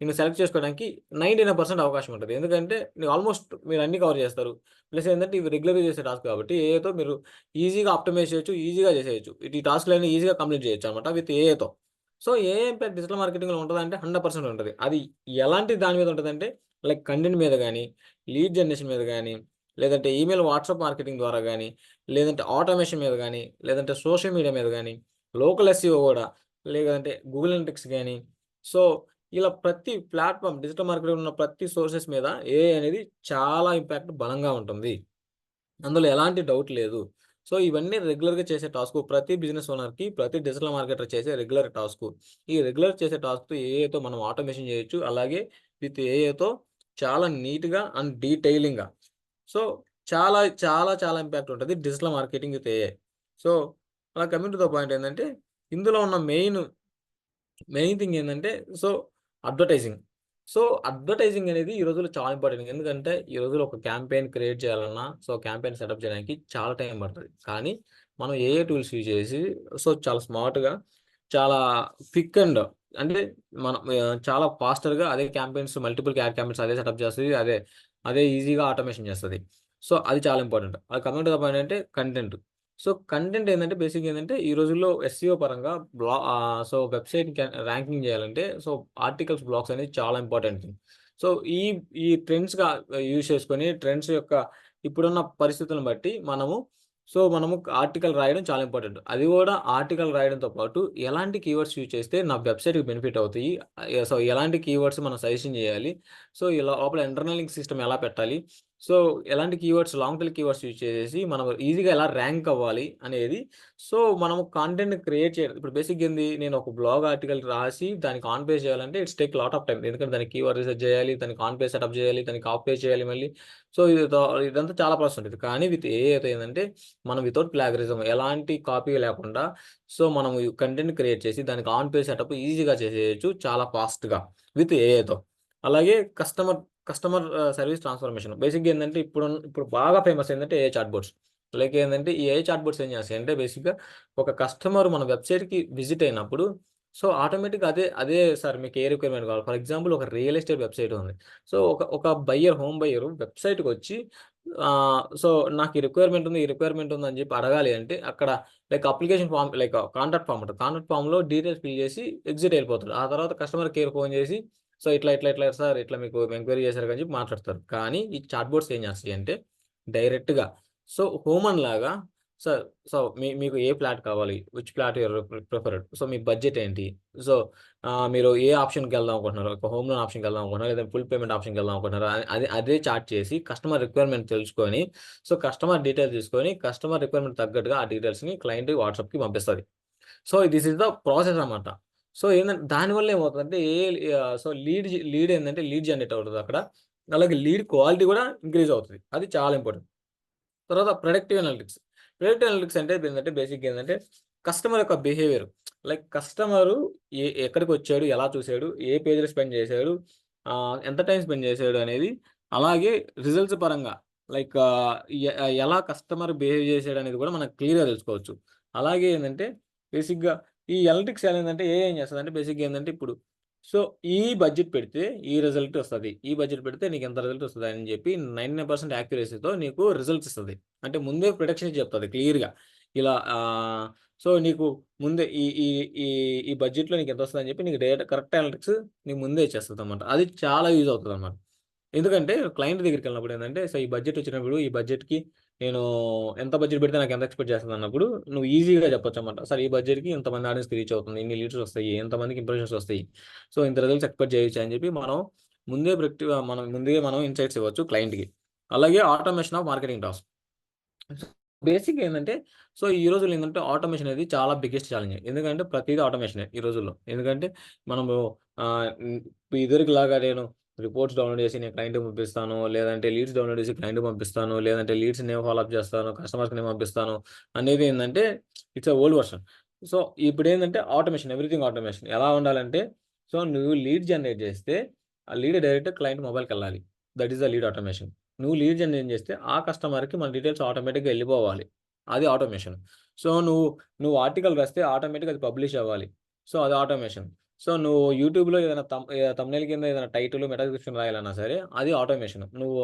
నిన్ను సెలెక్ట్ చేసుకోవడానికి 99% అవకాశం ఉంటుంది. ఎందుకంటే ఆల్మోస్ట్ మీరు అన్ని కవర్ చేస్తారు. ప్లస్ ఏంటంటే ఇవి రెగ్యులర్‌గా చేసే టాస్క్ కాబట్టి ఏఐతో మీరు ఈజీగా ఆప్టిమైజ్ చేయొచ్చు, ఈజీగా చేసేయొచ్చు. ఈ టాస్క్‌లన్నీ ఈజీగా కంప్లీట్ చేయొచ్చు అనమాట విత్ ఏఐతో. సో ఏఐ ఇంపాక్ట్ డిజిటల్ మార్కెటింగ్‌లో ఉంటదంటే 100% ఉంటది. అది ఎలాంటి దాని మీద ఉంటదంటే లైక్ కంటెంట్ మీద గాని, లీడ్ జనరేషన్ మీద గాని, లేదంటే ఈమెయిల్, వాట్సాప్ మార్కెటింగ్ ద్వారా గాని, లేదంటే ఆటోమేషన్ మీద గాని, లేదంటే సోషల్ మీడియా మీద గాని, లోకల్ ఎస్‌ఈఓ గూడా, లేదంటే గూగుల్ అనలిటిక్స్ గాని, సో ఇలా ప్రతి ప్లాట్‌ఫార్మ్ డిజిటల్ మార్కెటింగ్‌లో ఉన్న ప్రతి సోర్సెస్ మీద ఏఐ అనేది చాలా ఇంపాక్ట్ బలంగా ఉంటుంది. అందులో ఎలాంటి డౌట్ లేదు. సో ఇవన్నీ రెగ్యులర్‌గా చేసే టాస్కు. ప్రతి బిజినెస్ ఓనర్‌కి, ప్రతి డిజిటల్ మార్కెటర్ చేసే రెగ్యులర్ టాస్కు. ఈ రెగ్యులర్ చేసే టాస్క్‌తో ఏఐతో మనం ఆటోమేషన్ చేయొచ్చు. అలాగే విత్ ఏఐతో చాలా నీట్‌గా అండ్ డీటెయిలింగ్‌గా. సో చాలా, చాలా, చాలా ఇంపాక్ట్ ఉంటది digital marketing with AI. So అలా కమింగ్ టు ద పాయింట్ ఏందంటే ఇందులో ఉన్న మెయిన్ థింగ్ ఏందంటే సో అడ్వర్టైజింగ్. సో అడ్వర్టైజింగ్ అనేది ఈ రోజుల్లో చాలా ఇంపార్టెంట్. ఎందుకంటే ఈ రోజుల్లో ఒక క్యాంపెయిన్ క్రియేట్ చేయాలన్నా, సో క్యాంపెయిన్ సెటప్ చేయడానికి చాలా టైం పడతది. కానీ మనం ఏఐ టూల్స్ యూజ్ చేసి సో చాలా స్మార్ట్‌గా, చాలా క్విక్ అండ్ అంటే మనం చాలా ఫాస్టర్‌గా అదే మల్టిపుల్ యాడ్ క్యాంపెయిన్స్ అదే సెటప్ చేస్తది. అదే ఈజీగా ఆటోమేషన్ చేస్తది. సో అది చాలా ఇంపార్టెంట్. అది కమింగ్ టు ద పాయింట్ అంటే కంటెంట్. సో కంటెంట్ ఏందంటే బేసిక్‌గా ఏందంటే ఈ రోజుల్లో ఎస్‌ఈఓ పరంగా సో వెబ్‌సైట్‌కి ర్యాంకింగ్ చేయాలంటే సో ఆర్టికల్స్, బ్లాగ్స్ అనేది చాలా ఇంపార్టెంట్ థింగ్. సో ఈ ట్రెండ్స్‌గా యూజ్ చేసుకొని ట్రెండ్స్ యొక్క ఇప్పుడున్న పరిస్థితులను బట్టి మనము ఆర్టికల్ రాయడం చాలా ఇంపార్టెంట్. అది కూడా ఆర్టికల్ రాయడంతో పాటు ఎలాంటి కీవర్డ్స్ యూజ్ చేస్తే నా వెబ్‌సైట్‌కి బెనిఫిట్ అవుతాయి. సో ఎలాంటి కీవర్డ్స్ మనం సజెషన్ చేయాలి. సో ఇలా లోపల ఇంటర్నల్ లింక్ సిస్టమ్ ఎలా పెట్టాలి. సో ఎలాంటి keywords long tail keywords use చేసేసి మనం ఈజీగా ఎలా ర్యాంక్ అవ్వాలి అనేది సో మనము కంటెంట్ క్రియేట్ చేయడం. ఇప్పుడు బేసిక్‌గా ఏంది నేను ఒక బ్లాగ్ ఆర్టికల్ రాసి దానికి ఆన్ పేజ్ చేయాలంటే it's take lot of time. ఎందుకంటే దానికి కీవర్డ్ రిసర్చ్ చేయాలి, దానికి ఆన్ పేజ్ సెటప్ చేయాలి, దానికి ఆఫ్ పేజ్ చేయాలి మళ్ళీ. సో ఇదంతా చాలా ప్రాసెస్ ఉంటది. కానీ విత్ ఏఐ అయితే ఏందంటే మనం వితౌట్ ప్లాగరిజం ఎలాంటి కాపీ లేకుండా సో మనం కంటెంట్ క్రియేట్ చేసి దానికి ఆన్ పేజ్ సెటప్ ఈజీగా చేసేయొచ్చు చాలా ఫాస్ట్‌గా విత్ ఏఐతో. అలాగే కస్టమర్ సర్వీస్ ట్రాన్స్‌ఫర్మేషన్. బేసిక్‌గా ఏందంటే ఇప్పుడు బాగా ఫేమస్ ఏందంటే ఏఐ చాట్‌బోట్స్. లైక్ ఏందంటే ఈ ఏఐ చాట్‌బోట్స్ ఏం చేస్తాయంటే బేసిక్‌గా ఒక కస్టమర్ మన వెబ్‌సైట్‌కి విజిట్ అయినప్పుడు సో ఆటోమేటిక్‌గా అదే సార్ మీకు ఏ రిక్వైర్మెంట్ కావాలి. ఫర్ ఎగ్జాంపుల్ ఒక రియల్ ఎస్టేట్ వెబ్‌సైట్ ఉంది. సో ఒక హోమ్ బయ్యర్ వెబ్‌సైట్‌కొచ్చి సో నాకు ఈ రిక్వైర్మెంట్ ఉంది అని చెప్పి అడగాలి అంటే అక్కడ like application form like contact form ఉంటది. కాంటాక్ట్ ఫార్మ్‌లో డీటెయిల్స్ ఫిల్ చేసి ఎగ్జిట్ వెళ్ళిపోతాడు. ఆ తర్వాత కస్టమర్ కేర్ ఫోన్ చేసి సో ఇట్లా సార్ ఇట్లా మీకు ఎంక్వైరీ చేశారు అని చెప్పి మాట్లాడతారు. కానీ ఈ చాట్‌బోట్స్ ఏం చేస్తాయి అంటే డైరెక్ట్‌గా సో హ్యూమన్ లాగా సార్ సో మీకు ఏ ఫ్లాట్ కావాలి? Which flat your preferred? So మీ బడ్జెట్ ఏంటి? సో మీరు ఏ ఆప్షన్‌కి వెళ్దాం అనుకుంటున్నారు? ఒక హోమ్ లోన్ ఆప్షన్‌కి వెళ్దాం అనుకుంటున్నారా? లేదా ఫుల్ పేమెంట్ ఆప్షన్‌కి వెళ్దాం అనుకుంటున్నారా? అదే చాట్ చేసి కస్టమర్ రిక్వైర్మెంట్ తెలుసుకొని సో కస్టమర్ డీటెయిల్స్ తీసుకొని కస్టమర్ రిక్వైర్మెంట్ తగ్గట్టుగా ఆ డీటెయిల్స్‌ని క్లయింట్ వాట్సాప్‌కి పంపిస్తది. So this is the process అన్నమాట. సో ఏంటంటే దానివల్ల ఏమవుతుందంటే సో లీడ్ ఏంటంటే లీడ్ జనరేట్ అవుతుంది అక్కడ. అలాగే లీడ్ క్వాలిటీ కూడా ఇంక్రీజ్ అవుతుంది. అది చాలా ఇంపార్టెంట్. తర్వాత ప్రొడక్టివ్ అనలిటిక్స్. ప్రొడక్టివ్ అనలిటిక్స్ అంటే ఏంటంటే బేసిక్ ఏంటంటే కస్టమర్ యొక్క బిహేవియర్, లైక్ కస్టమరు ఎక్కడికి వచ్చాడు, ఎలా చూసాడు, ఏ పేజ్లో స్పెండ్ చేశాడు, ఎంత టైం స్పెండ్ చేశాడు అనేది, అలాగే రిజల్ట్స్ పరంగా లైక్ ఎలా కస్టమర్ బిహేవ్ చేశాడు అనేది కూడా మనకు క్లియర్గా తెలుసుకోవచ్చు. అలాగే ఏంటంటే బేసిక్గా ఈ అనలిటిక్స్ ఏంటంటే ఏం చేస్తుంది బేసిక్గా ఏంటంటే ఇప్పుడు సో ఈ బడ్జెట్ పెడితే ఈ రిజల్ట్ వస్తుంది, ఈ బడ్జెట్ పెడితే నీకు ఎంత రిజల్ట్ వస్తుంది అని చెప్పి 99% యాక్యురసీతో నీకు రిజల్ట్స్ ఇస్తుంది. అంటే ముందే ప్రొడక్షన్ చెప్తుంది క్లియర్గా ఇలా. సో నీకు ముందే ఈ ఈ ఈ ఈ బడ్జెట్లో నీకు ఎంత వస్తుంది అని చెప్పి నీకు డేటా కరెక్ట్ అనలిటిక్స్ నీకు ముందే ఇచ్చేస్తుంది అనమాట. అది చాలా యూజ్ అవుతుంది అనమాట. ఎందుకంటే క్లయింట్ దగ్గరికి వెళ్ళినప్పుడు ఏంటంటే సో ఈ బడ్జెట్ వచ్చినప్పుడు ఈ బడ్జెట్కి నేను ఎంత బడ్జెట్ పెడితే నాకు ఎంత ఎక్స్పెక్ట్ చేస్తుంది అన్నప్పుడు నువ్వు ఈజీగా చెప్పొచ్చు అనమాట. సార్ ఈ బడ్జెట్కి ఇంతమంది ఆడియన్స్కి రీచ్ అవుతుంది, ఇన్ని లీడ్స్ వస్తాయి, ఎంతమందికి ఇంప్రెషన్స్ వస్తాయి, సో ఇంత రిజల్ట్స్ ఎక్స్పెక్ట్ చేయొచ్చు అని చెప్పి మనం ముందే ఇన్సైట్స్ ఇవ్వచ్చు క్లయింట్కి. అలాగే automation of marketing task. Basic ఏంటంటే సో ఈ రోజుల్లో ఏంటంటే ఆటోమేషన్ అనేది చాలా బిగ్గెస్ట్ ఛాలెంజ్. ఎందుకంటే ప్రతిదీ ఆటోమేషన్ ఈ రోజుల్లో. ఎందుకంటే మనము ఇదివరకు లాగా నేను రిపోర్ట్స్ డౌన్లోడ్ చేసి నేను క్లయింట్కి పంపిస్తాను, లేదంటే లీడ్స్ డౌన్లోడ్ చేసి క్లయింట్కి పంపిస్తాను, లేదంటే లీడ్స్ నేను ఫాలోఅప్ చేస్తాను, కస్టమర్స్కి నేను పంపిస్తాను అనేది ఏంటంటే ఇట్స్ ఓల్డ్ వర్షన్. సో ఇప్పుడు ఏంటంటే ఆటోమేషన్, ఎవ్రీథింగ్ ఆటోమేషన్. ఎలా ఉండాలంటే సో నువ్వు లీడ్ జనరేట్ చేస్తే ఆ లీడ్ డైరెక్ట్ క్లయింట్ మొబైల్కి వెళ్ళాలి. That is the lead automation. నువ్వు లీడ్ జనరేట్ చేస్తే ఆ కస్టమర్కి మన డీటెయిల్స్ ఆటోమేటిక్గా వెళ్ళిపోవాలి. అది ఆటోమేషన్. సో నువ్వు ఆర్టికల్ రాస్తే ఆటోమేటిక్గా అది పబ్లిష్ అవ్వాలి. సో అది ఆటోమేషన్. సో నువ్వు యూట్యూబ్లో ఏదైనా తమ్నెయిల్ కింద ఏదైనా టైటిల్ మెటా డిస్క్రిప్షన్ రాయాలన్నా సరే అది ఆటోమేషన్. నువ్వు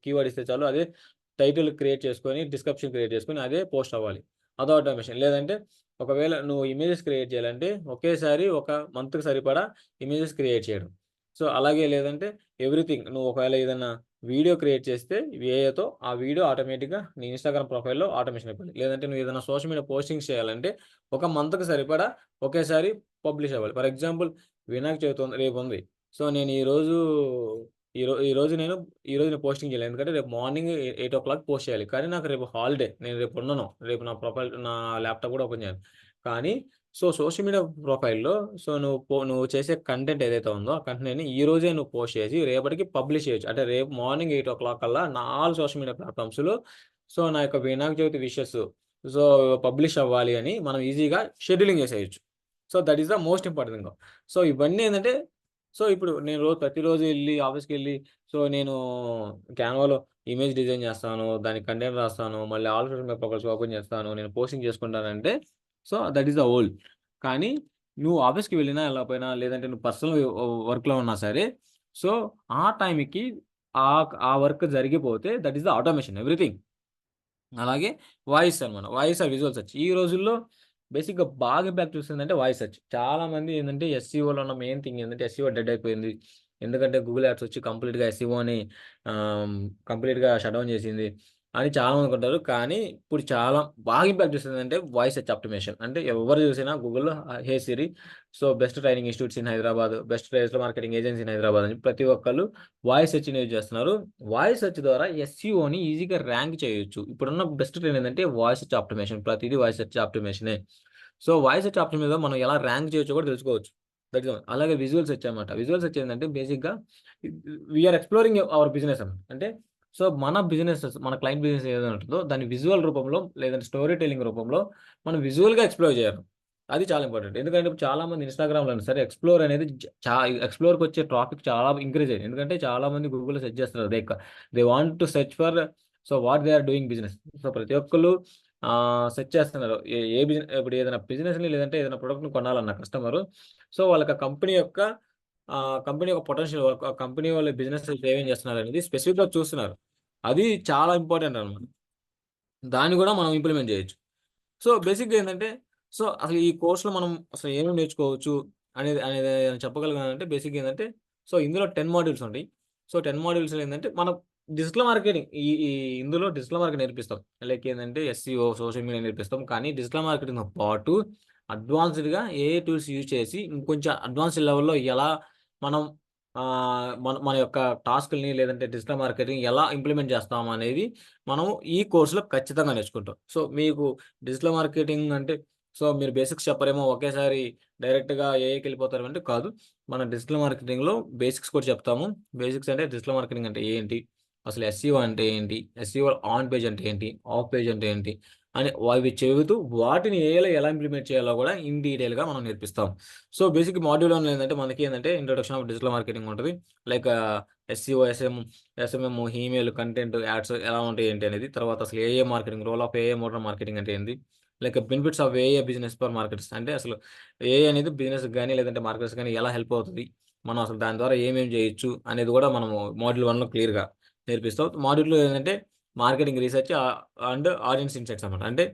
కీవర్డ్ ఇస్తే చాలు, అదే టైటిల్ క్రియేట్ చేసుకొని డిస్క్రిప్షన్ క్రియేట్ చేసుకొని అదే పోస్ట్ అవ్వాలి. అది ఆటోమేషన్. లేదంటే ఒకవేళ నువ్వు ఇమేజెస్ క్రియేట్ చేయాలంటే ఒకేసారి ఒక మంత్కి సరిపడా ఇమేజెస్ క్రియేట్ చేయడం. సో అలాగే లేదంటే ఎవ్రీథింగ్ నువ్వు ఒకవేళ ఏదైనా వీడియో క్రియేట్ చేస్తే ఏఐతో ఆ వీడియో ఆటోమేటిక్గా నీ ఇన్స్టాగ్రామ్ ప్రొఫైల్లో ఆటోమేషన్ అయిపోయింది. లేదంటే నువ్వు ఏదైనా సోషల్ మీడియా పోస్టింగ్స్ చేయాలంటే ఒక మంత్కి సరిపడా ఒకేసారి పబ్లిష్ అవ్వాలి. ఫర్ ఎగ్జాంపుల్ వినాయక చవితి రేపు ఉంది. సో నేను ఈరోజు నేను పోస్టింగ్ చేయాలి, ఎందుకంటే రేపు మార్నింగ్ 8 o'clock పోస్ట్ చేయాలి. కానీ నాకు రేపు హాలిడే, నేను రేపు ఉండను, రేపు నా ప్రొఫైల్ నా ల్యాప్టాప్ కూడా ఓపెన్ చేయాలి. కానీ సో సోషల్ మీడియా ప్రొఫైల్లో సో నువ్వు చేసే కంటెంట్ ఏదైతే ఉందో ఆ కంటెంట్ని ఈ రోజే నువ్వు పోస్ట్ చేసి రేపటికి పబ్లిష్ చేయొచ్చు. అంటే రేపు మార్నింగ్ 8 o'clock కల్లా నా ఆల్ సోషల్ మీడియా ప్లాట్ఫామ్స్లో సో నా యొక్క Vinayaka Chavithi wishes so publish అవ్వాలి అని మనం ఈజీగా షెడ్యూలింగ్ చేసేయచ్చు. So that is the most important thing. So ఇవన్నీ ఏంటంటే సో ఇప్పుడు నేను ప్రతిరోజు వెళ్ళి ఆఫీస్కి వెళ్ళి సో నేను క్యాన్వాలో ఇమేజ్ డిజైన్ చేస్తాను, దానికి కంటెంట్ రాస్తాను, మళ్ళీ all social media profiles open చేస్తాను, నేను పోస్టింగ్ చేసుకుంటానంటే so that is the old. కానీ నువ్వు ఆఫీస్కి వెళ్ళినా వెళ్ళకపోయినా, లేదంటే నువ్వు పర్సనల్ వర్క్లో ఉన్నా సరే సో ఆ టైంకి ఆ వర్క్ జరిగిపోతే that is the automation everything. అలాగే వాయిస్ అనమాట, వాయిస్ ఆర్ విజువల్ సెర్చ్. ఈ రోజుల్లో బేసిక్గా బాగా ఇంపాక్ట్ చూస్తుందంటే వాయిస్ సెర్చ్. చాలామంది ఏంటంటే ఎస్సీఓలో ఉన్న మెయిన్ థింగ్ ఏంటంటే ఎస్సీఓ డెడ్ అయిపోయింది, ఎందుకంటే గూగుల్ యాడ్స్ వచ్చి కంప్లీట్గా ఎస్సీఓని కంప్లీట్గా షట్ డౌన్ చేసింది అని చాలామంది అనుకుంటారు. కానీ ఇప్పుడు చాలా బాగా ఇంపాక్ట్ చూస్తుందంటే వాయిస్ సెర్చ్ ఆప్టిమేషన్. అంటే ఎవరు చూసినా గూగుల్లో hey Siri so best training institutes in Hyderabad, best digital marketing agency in Hyderabad అని ప్రతి ఒక్కళ్ళు వాయిస్ సెర్చ్ని యూజ్ చేస్తున్నారు. వాయిస్ సెర్చ్ ద్వారా ఎస్సీఓని ఈజీగా ర్యాంక్ చేయొచ్చు. ఇప్పుడున్న బెస్ట్ ట్రెండ్ ఏంటంటే వాయిస్ సెర్చ్ ఆప్టిమేషన్. ప్రతిదీ వాయిస్ సెర్చ్ ఆప్టిమేషనే. సో వాయిస్ సెర్చ్ ఆప్టిమేషన్ మీద మనం ఎలా ర్యాంక్ చేయొచ్చో కూడా తెలుసుకోవచ్చు. That is. అలాగే విజువల్ సెర్చ్ అనమాట. విజువల్ సెర్చ్ ఏంటంటే బేసిక్గా వీఆర్ ఎక్స్ప్లోరింగ్ అవర్ బిజినెస్ అన్నమాట. అంటే సో మన క్లయింట్ బిజినెస్ ఏదైనా ఉంటుందో దాన్ని విజువల్ రూపంలో లేదంటే స్టోరీ టెల్లింగ్ రూపంలో మనం విజువల్గా ఎక్స్ప్లోర్ చేయాలి. అది చాలా ఇంపార్టెంట్. ఎందుకంటే చాలామంది ఇన్స్టాగ్రామ్లో సరే ఎక్స్ప్లోర్ అనేది ఎక్స్ప్లోర్కి వచ్చే ట్రాఫిక్ చాలా ఇంక్రీజ్ అయ్యింది. ఎందుకంటే చాలామంది గూగుల్లో సెర్చ్ చేస్తున్నారు. They want to search for so what they are doing business. So ప్రతి ఒక్కళ్ళు సెర్చ్ చేస్తున్నారు ఏ బిజినెస్. ఇప్పుడు ఏదైనా బిజినెస్ని లేదంటే ఏదైనా ప్రొడక్ట్ని కొనాలన్న కస్టమరు సో వాళ్ళకి కంపెనీ యొక్క పొటెన్షియల్, కంపెనీ వాళ్ళ బిజినెస్ ఏమేం చేస్తున్నారు అనేది స్పెసిఫిక్గా చూస్తున్నారు. అది చాలా ఇంపార్టెంట్ అనమాట. దాన్ని కూడా మనం ఇంప్లిమెంట్ చేయొచ్చు. సో బేసిక్గా ఏంటంటే సో అసలు ఈ కోర్సులో మనం అసలు ఏమేమి నేర్చుకోవచ్చు అనేది చెప్పగలిగానంటే బేసిక్గా ఏంటంటే సో ఇందులో 10 modules ఉంటాయి. సో 10 modules ఏంటంటే మనం డిజిటల్ మార్కెటింగ్ ఇందులో డిజిటల్ మార్కెటింగ్ నేర్పిస్తాం. లైక్ ఏంటంటే ఎస్సీఓ, సోషల్ మీడియా నేర్పిస్తాం. కానీ డిజిటల్ మార్కెటింగ్తో పాటు అడ్వాన్స్డ్గా ఏ టూల్స్ యూజ్ చేసి ఇంకొంచెం అడ్వాన్స్డ్ లెవెల్లో ఎలా మనం మన యొక్క టాస్క్ని లేదంటే డిజిటల్ మార్కెటింగ్ ఎలా ఇంప్లిమెంట్ చేస్తాం అనేది మనం ఈ కోర్సులో ఖచ్చితంగా నేర్చుకుంటాం. సో మీకు డిజిటల్ మార్కెటింగ్ అంటే సో మీరు బేసిక్స్ చెప్పరేమో ఒకేసారి డైరెక్ట్గా ఏఐకి వెళ్ళిపోతారు అంటే కాదు. మన డిజిటల్ మార్కెటింగ్లో బేసిక్స్ కూడా చెప్తాము. బేసిక్స్ అంటే డిజిటల్ మార్కెటింగ్ అంటే ఏంటి, అసలు ఎస్ఈఓ అంటే ఏంటి, ఎస్ఈఓ ఆన్ పేజ్ అంటే ఏంటి, ఆఫ్ పేజ్ అంటే ఏంటి అని అవి చెబుతూ వాటిని ఏఐలో ఎలా ఇంప్లిమెంట్ చేయాలో కూడా ఇన్ డీటెయిల్గా మనం నేర్పిస్తాం. సో బేసిక్ మాడ్యూల్ వన్ ఏంటంటే మనకి ఏంటంటే ఇంట్రొడక్షన్ ఆఫ్ డిజిటల్ మార్కెటింగ్ ఉంటుంది. Like SEO, SMM, email, content, ads ఎలా ఉంటాయి ఏంటి అనేది. తర్వాత అసలు ఏఏ మార్కెటింగ్, రోల్ ఆఫ్ ఏఏ మోడల్ మార్కెటింగ్ అంటే ఏంటి, లైక్ బెనిఫిట్స్ ఆఫ్ ఏఏ బిజినెస్ ఫర్ మార్కెట్స్ అంటే అసలు ఏఐ అనేది బిజినెస్ కానీ లేదంటే మార్కెట్స్ కానీ ఎలా హెల్ప్ అవుతుంది, మనం అసలు దాని ద్వారా ఏమేమి చేయొచ్చు అనేది కూడా మనము మాడ్యూల్ వన్లో క్లియర్గా నేర్పిస్తాం. మాడ్యూల్లో ఏంటంటే marketing research and audience insights అనమాట. అంటే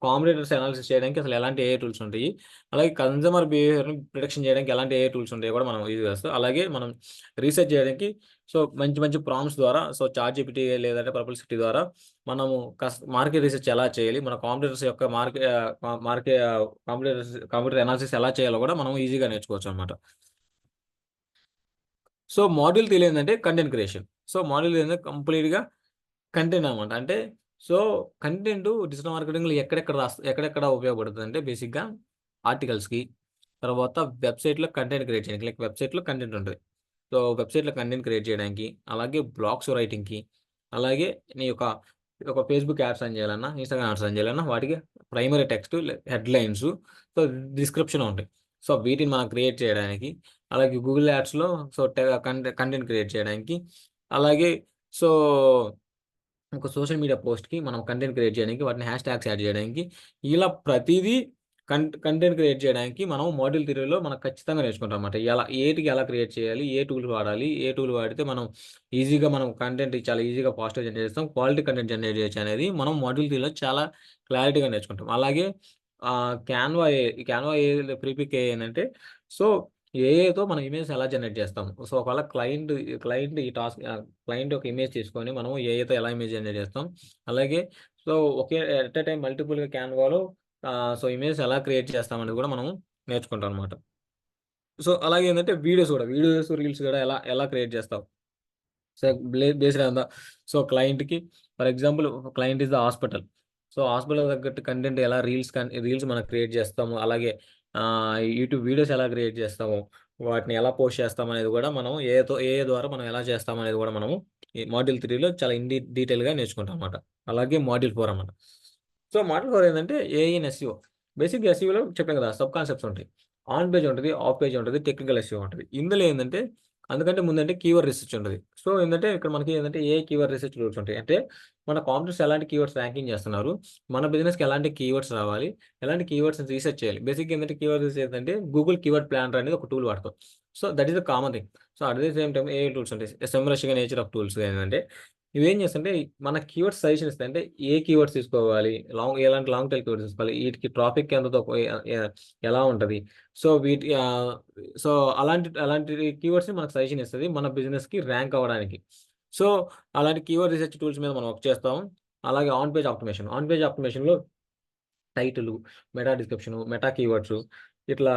కాంపిటేటర్స్ అనాలిసిస్ చేయడానికి అసలు ఎలాంటి ఏఐ టూల్స్ ఉంటాయి, అలాగే కన్జ్యూమర్ బిహేవియర్ని ప్రిడిక్షన్ చేయడానికి ఎలాంటి ఏఐ టూల్స్ ఉంటాయి కూడా మనం యూజ్ చేస్తాం. అలాగే మనం రీసెర్చ్ చేయడానికి సో మంచి మంచి ప్రాంప్ట్స్ ద్వారా, సో చాట్‌జిపిటి లేదంటే పర్ప్లెక్సిటీ ద్వారా మనము మార్కెట్ రీసెర్చ్ ఎలా చేయాలి, మన కాంపిటేటర్స్ యొక్క కాంపిటేటర్ అనాలిసిస్ ఎలా చేయాలో కూడా మనం ఈజీగా నేర్చుకోవచ్చు అనమాట. సో మాడ్యూల్ 3 ఏంటంటే కంటెంట్ క్రియేషన్. సో మాడ్యూల్ ఏంటంటే కంప్లీట్గా కంటెంట్ అనమాట. అంటే సో కంటెంట్ డిజిటల్ మార్కెటింగ్లో ఎక్కడెక్కడ ఉపయోగపడుతుంది అంటే బేసిక్గా ఆర్టికల్స్కి, తర్వాత వెబ్సైట్లో కంటెంట్ క్రియేట్ చేయడానికి, లైక్ వెబ్సైట్లో కంటెంట్ ఉంటుంది. సో వెబ్సైట్లో కంటెంట్ క్రియేట్ చేయడానికి, అలాగే బ్లాగ్స్ రైటింగ్కి, అలాగే నీ ఒక ఫేస్బుక్ యాడ్స్ రన్ చేయాలన్నా, ఇన్స్టాగ్రామ్ యాడ్స్ రన్ చేయాలన్నా వాటికి primary text, headlines, so description ఉంటాయి. సో వీటిని మనం క్రియేట్ చేయడానికి, అలాగే గూగుల్ యాడ్స్లో సో కంటెంట్ క్రియేట్ చేయడానికి, అలాగే సో ఒక సోషల్ మీడియా పోస్ట్‌కి మనం కంటెంట్ క్రియేట్ చేయడానికి, వాటిని హ్యాష్ ట్యాగ్స్ యాడ్ చేయడానికి, ఇలా ప్రతీదీ కంటెంట్ క్రియేట్ చేయడానికి మనం మాడ్యూల్ 3లో మనం ఖచ్చితంగా నేర్చుకుంటాం అన్నమాట. ఎలా క్రియేట్ చేయాలి, ఏ టూల్ వాడాలి, ఏ టూల్ వాడితే మనం ఈజీగా మనం కంటెంట్ చాలా ఈజీగా ఫాస్ట్‌గా జనరేట్ చేస్తాం, క్వాలిటీ కంటెంట్ జనరేట్ చేయొచ్చు అనేది మనం మాడ్యూల్ 3లో చాలా క్లారిటీగా నేర్చుకుంటాం. అలాగే క్యాన్వా ఏ ప్రీపిక్ ఏ ఏంటంటే సో ఏఐతో మనం ఇమేజ్ ఎలా జనరేట్ చేస్తాము. సో ఒకవేళ క్లయింట్ ఈ క్లయింట్ ఒక ఇమేజ్ తీసుకొని మనం ఏఐతో ఎలా ఇమేజ్ జనరేట్ చేస్తాం, అలాగే సో ఎట్ ఎ టైం మల్టిపుల్గా క్యాన్వాలో సో ఇమేజ్ ఎలా క్రియేట్ చేస్తామనేది కూడా మనం నేర్చుకుంటాం అనమాట. సో అలాగే ఏంటంటే వీడియోస్ రీల్స్ కూడా ఎలా క్రియేట్ చేస్తాం. So based on the so క్లయింట్‌కి for example client is the hospital. So hospital తగ్గట్టు కంటెంట్ ఎలా రీల్స్ మనం క్రియేట్ చేస్తాము. అలాగే యూట్యూబ్ వీడియోస్ ఎలా క్రియేట్ చేస్తాము, వాటిని ఎలా పోస్ట్ చేస్తాం అనేది కూడా మనం ఏఐ ద్వారా మనం ఎలా చేస్తాం అనేది కూడా మనము ఈ మాడ్యూల్ 3లో చాలా డీటెయిల్‌గా నేర్చుకుంటాం అనమాట. అలాగే మాడ్యూల్ 4 అనమాట. సో మాడ్యూల్ 4 ఏంటంటే ఏఐ ఇన్ ఎస్ఈఓ. బేసిక్‌గా ఎస్ఈఓలో చెప్పాను కదా, సబ్ కాన్సెప్ట్స్ ఉంటాయి. ఆన్ పేజ్ ఉంటుంది, ఆఫ్ పేజ్ ఉంటుంది, టెక్నికల్ ఎస్ఈఓ ఉంటుంది. ఇందులో ఏంటంటే అందుకంటే ముందంటే కీవర్డ్ రీసెర్చ్ ఉంటది. సో ఏందంటే ఇక్కడ మనకి ఏందంటే ఏ కీవర్డ్ రీసెర్చ్ రూల్స్ ఉంటాయి. అంటే మన కాంపిటీటర్స్ ఎలాంటి కీవర్డ్స్ ర్యాంకింగ్ చేస్తున్నారు, మన బిజినెస్‌కి ఎలాంటి కీవర్డ్స్ రావాలి, ఎలాంటి కీవర్డ్స్‌ని రీసెర్చ్ చేయాలి. బేసిక్‌గా ఏందంటే కీవర్డ్ రీసెర్చ్ ఏంటంటే గూగుల్ కీవర్డ్ ప్లానర్ అనేది ఒక టూల్ వాడతాం. So that is the common thing. So at the same time AI tools ఉంటాయి. సెమ్రష్‌గా నేచర్ ఆఫ్ టూల్స్ ఏంటంటే ఇవేం చేస్తుంటే మన కీవర్డ్స్ సజెషన్ ఇస్తాయి. అంటే ఏ కీవర్డ్స్ తీసుకోవాలి, ఎలాంటి లాంగ్ టైల్ కీవర్డ్స్ తీసుకోవాలి, వీటికి ట్రాఫిక్ ఎంతతో ఎలా ఉంటది. సో సో అలాంటి కీవర్డ్స్‌ని మనకు సజెషన్ ఇస్తది మన బిజినెస్‌కి ర్యాంక్ అవ్వడానికి. సో అలాంటి కీవర్డ్ రీసెర్చ్ టూల్స్ మీద మనం వర్క్ చేస్తాము. అలాగే ఆన్ పేజ్ ఆప్టిమేషన్‌లో title, meta description, meta keywords, ఇట్లా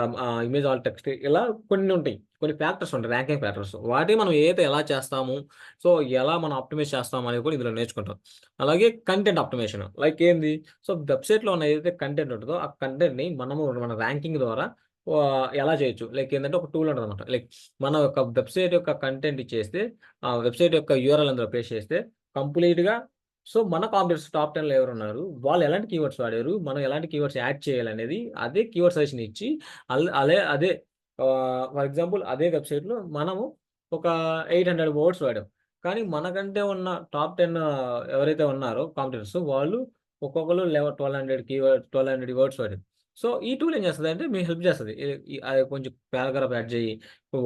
ఇమేజ్ ఆల్ టెక్స్ట్ ఇలా కొన్ని ఉంటాయి. కొన్ని ఫ్యాక్టర్స్ ఉంటాయి, ర్యాంకింగ్ ఫ్యాక్టర్స్. వాటిని మనం ఏదైతే ఎలా చేస్తాము, సో ఎలా మనం ఆప్టిమైజ్ చేస్తాము అనేది కూడా ఇందులో నేర్చుకుంటాం. అలాగే కంటెంట్ ఆప్టిమేషన్ లైక్ ఏంది, సో వెబ్‌సైట్‌లో ఉన్న ఏదైతే కంటెంట్ ఉంటదో ఆ కంటెంట్‌ని మన ర్యాంకింగ్ ద్వారా ఎలా చేయొచ్చు. లైక్ ఏందంటే ఒక టూల్ ఉంటదనమాట. లైక్ మన యొక్క వెబ్‌సైట్ యొక్క కంటెంట్ ఇచ్చేస్తే, ఆ వెబ్‌సైట్ యొక్క యూఆర్ఎల్ అందులో పేస్ట్ చేస్తే కంప్లీట్‌గా సో మన కాంపిటీటర్స్ టాప్ 10లో ఎవరున్నారు, వాళ్ళు ఎలాంటి కీవర్డ్స్ వాడారు, మనం ఎలాంటి కీవర్డ్స్ యాడ్ చేయాలనేది అదే కీవర్డ్ సజెషన్ ఇచ్చి అదే ఫర్ ఎగ్జాంపుల్ అదే వెబ్‌సైట్‌లో మనము ఒక 800 వర్డ్స్ వాడాం. కానీ మనకంటే ఉన్న టాప్ 10 ఎవరైతే ఉన్నారో కాంపిటీటర్స్ వాళ్ళు ఒక్కొక్కళ్ళు 1200 వర్డ్స్ వాడారు. సో ఈ టూల్ ఏం చేస్తదంటే మీకు హెల్ప్ చేస్తది. కొంచెం పారాగ్రాఫ్ యాడ్ చేయి,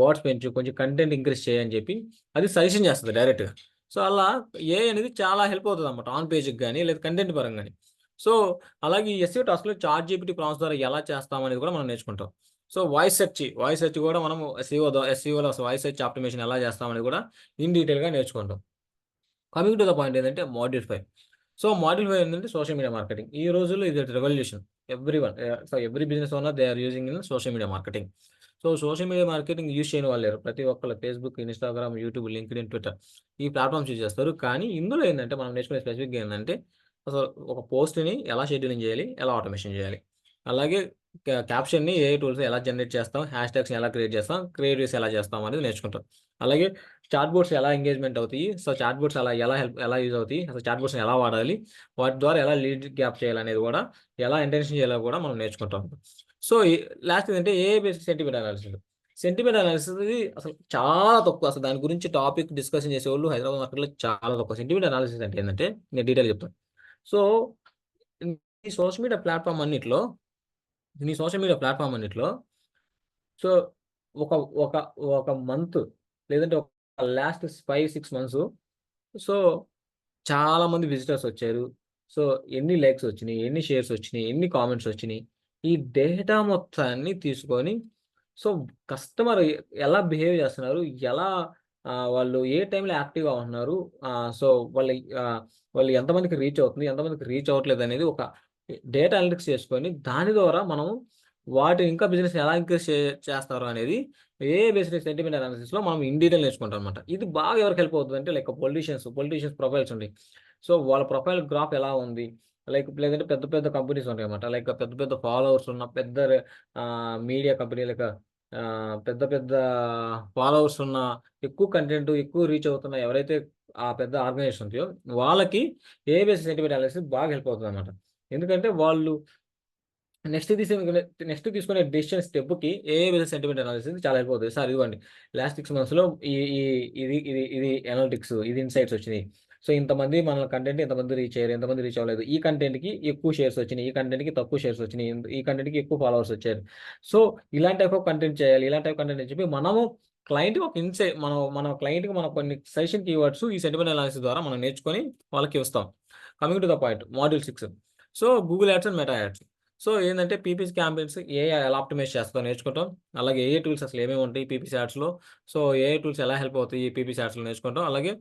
వర్డ్స్ పెంచు, కొంచెం కంటెంట్ ఇంక్రీజ్ చేయి అని చెప్పి అది సజెషన్ చేస్తది డైరెక్ట్‌గా. సో అలా ఏఐ అనేది చాలా హెల్ప్ అవుతదనమాట. ఆన్ పేజ్‌కి గాని లేదా కంటెంట్ పరంగా గాని. సో అలాగే ఈ ఎస్‌ఈఓ టాస్క్‌లో చాట్‌జిపిటి ప్రాంప్ట్స్ ద్వారా ఎలా చేస్తామనేది కూడా మనం నేర్చుకుంటాం. సో వాయిస్ సెర్చ్ కూడా మనం ఎస్‌ఈఓలో వాయిస్ సెర్చ్ ఆప్టిమేషన్ ఎలా చేస్తామనేది కూడా ఇన్ డీటెయిల్‌గా నేర్చుకుంటాం. కమింగ్ టు ద పాయింట్ ఏంటంటే మాడ్యూల్ 5. సో మాడ్యూల్ 5 ఏంటంటే సోషల్ మీడియా మార్కెటింగ్. ఈ రోజుల్లో ఇది revolution. Every business owner they are using in social media marketing. So social media marketing use చేయని వాళ్ళు లేరు. ప్రతి ఒక్కళ్ళు Facebook, Instagram, YouTube, LinkedIn, Twitter ఈ ప్లాట్‌ఫార్మ్స్ యూజ్ చేస్తారు. కానీ ఇందులో ఏందంటే మనం నేర్చుకునే స్పెసిఫిక్‌గా ఏందంటే అసలు ఒక పోస్ట్‌ని ఎలా షెడ్యూలింగ్ చేయాలి, ఎలా ఆటోమేషన్ చేయాలి. అలాగే క్యాప్షన్ని ఏ టూల్స్ ఎలా జనరేట్ చేస్తాం, హ్యాష్ ట్యాగ్స్ని ఎలా క్రియేట్ చేస్తాం, క్రియేటివ్స్ ఎలా చేస్తాం అనేది నేర్చుకుంటాం. అలాగే చాట్ బోర్డ్స్ ఎలా ఎంగేజ్మెంట్ అవుతాయి, సో చాట్ బోర్డ్స్ ఎలా యూజ్ అవుతాయి, అసలు చాట్ బోర్డ్స్ని ఎలా వాడాలి, వాటి ద్వారా ఎలా లీడ్ గ్యాప్ చేయాలనేది కూడా, ఎలా ఇంటెన్షన్ చేయాలో కూడా మనం నేర్చుకుంటాం. సో లాస్ట్ ఏంటంటే a basic sentiment analysis. Sentiment analysis అసలు చాలా తక్కువ, అసలు దాని గురించి టాపిక్ డిస్కషన్ చేసేవాళ్ళు హైదరాబాద్ మార్కెట్లో చాలా తక్కువ. సెంటిమెంట్ అనాలిసిస్ అంటే ఏంటంటే నేను డీటెయిల్ చెప్తాను. సో ఈ సోషల్ మీడియా ప్లాట్ఫామ్ అన్నిట్లో సో ఒక ఒక ఒక మంత్ లేదంటే ఒక లాస్ట్ 5-6 మంత్స్ సో చాలా మంది విజిటర్స్ వచ్చారు, సో ఎన్ని లైక్స్ వచ్చినాయి, ఎన్ని షేర్స్ వచ్చినాయి, ఎన్ని కామెంట్స్ వచ్చినాయి, ఈ డేటా మొత్తాన్ని తీసుకొని సో కస్టమర్ ఎలా బిహేవ్ చేస్తున్నారు, ఎలా వాళ్ళు ఏ టైంలో యాక్టివ్గా ఉంటున్నారు, సో వాళ్ళు ఎంతమందికి రీచ్ అవుతుంది, ఎంతమందికి రీచ్ అవ్వట్లేదు అనేది ఒక డేటా అనలిటిక్స్ చేసుకొని దాని ద్వారా మనం వాటి ఇంకా బిజినెస్ ఎలా ఇంక్రీజ్ చేస్తారు అనేది ఏ బేసిక్ సెంటిమెంట్ అనాలిసిస్లో మనం ఇన్ డీటెయిల్ నేర్చుకుంటాం అనమాట. ఇది బాగా ఎవరికి హెల్ప్ అవుతుంది అంటే లైక్ పొలిటీషియన్స్ ప్రొఫైల్స్ ఉంటాయి. సో వాళ్ళ ప్రొఫైల్ గ్రాఫ్ ఎలా ఉంది, లేదంటే పెద్ద పెద్ద కంపెనీస్ ఉంటాయి అన్నమాట. లైక్ పెద్ద పెద్ద ఫాలోవర్స్ ఉన్న పెద్ద మీడియా కంపెనీ, పెద్ద పెద్ద ఫాలోవర్స్ ఉన్న ఎక్కువ కంటెంట్ ఎక్కువ రీచ్ అవుతున్న ఎవరైతే ఆ పెద్ద ఆర్గనైజేషన్ ఉంటాయో వాళ్ళకి ఏ బేసిక్ సెంటిమెంట్ అనాలిసిస్ బాగా హెల్ప్ అవుతుంది అనమాట. ఎందుకంటే వాళ్ళు నెక్స్ట్ తీసుకునే డెసిషన్ స్టెప్కి ఏ బేసిక్ సెంటిమెంట్ అనాలిసిస్ చాలా హెల్ప్ అవుతుంది. సార్ ఇదిగోండి లాస్ట్ 6 monthsలో ఇది అనలిటిక్స్, ఇది ఇన్సైట్స్ వచ్చినాయి. సో ఇంతమంది మన కంటెంట్ ఇంతమంది రీచ్ అయ్యారు, ఎంతమంది రీచ్ అవ్వలేదు, ఈ కంటెంట్కి ఎక్కువ షేర్స్ వచ్చినాయి, ఈ కంటెంట్కి తక్కువ షేర్స్ వచ్చినాయి, ఈ కంటెంట్కి ఎక్కువ ఫాలోవర్స్ వచ్చారు. సో ఇలాంటి టైప్ ఆఫ్ కంటెంట్ చేయాలి, ఇలాంటి టైప్ కంటెంట్ అని చెప్పి మనము క్లయింట్కి ఒక ఇన్సైట్ మన క్లయింట్కి మనం కొన్ని సజెషన్ కీవర్డ్స్ ఈ సెంటిమెంట్ అనాలిసిస్ ద్వారా మనం నేర్చుకొని వాళ్ళకి ఇస్తాం. Coming to the point, module 6. So Google ads and meta ads. So ఏంటంటే పీపీసీ క్యాంపెయిన్స్ ఎలా ఆప్టిమైజ్ చేస్తామో నేర్చుకుంటాం. అలాగే ఏ టూల్స్ అసలు ఏమేమి ఉంటాయి పీపీసీ యాడ్స్లో, సో ఏ టూల్స్ ఎలా హెల్ప్ అవుతాయి ఈ పీపీసీ యాడ్స్లో నేర్చుకుంటాం. అలాగే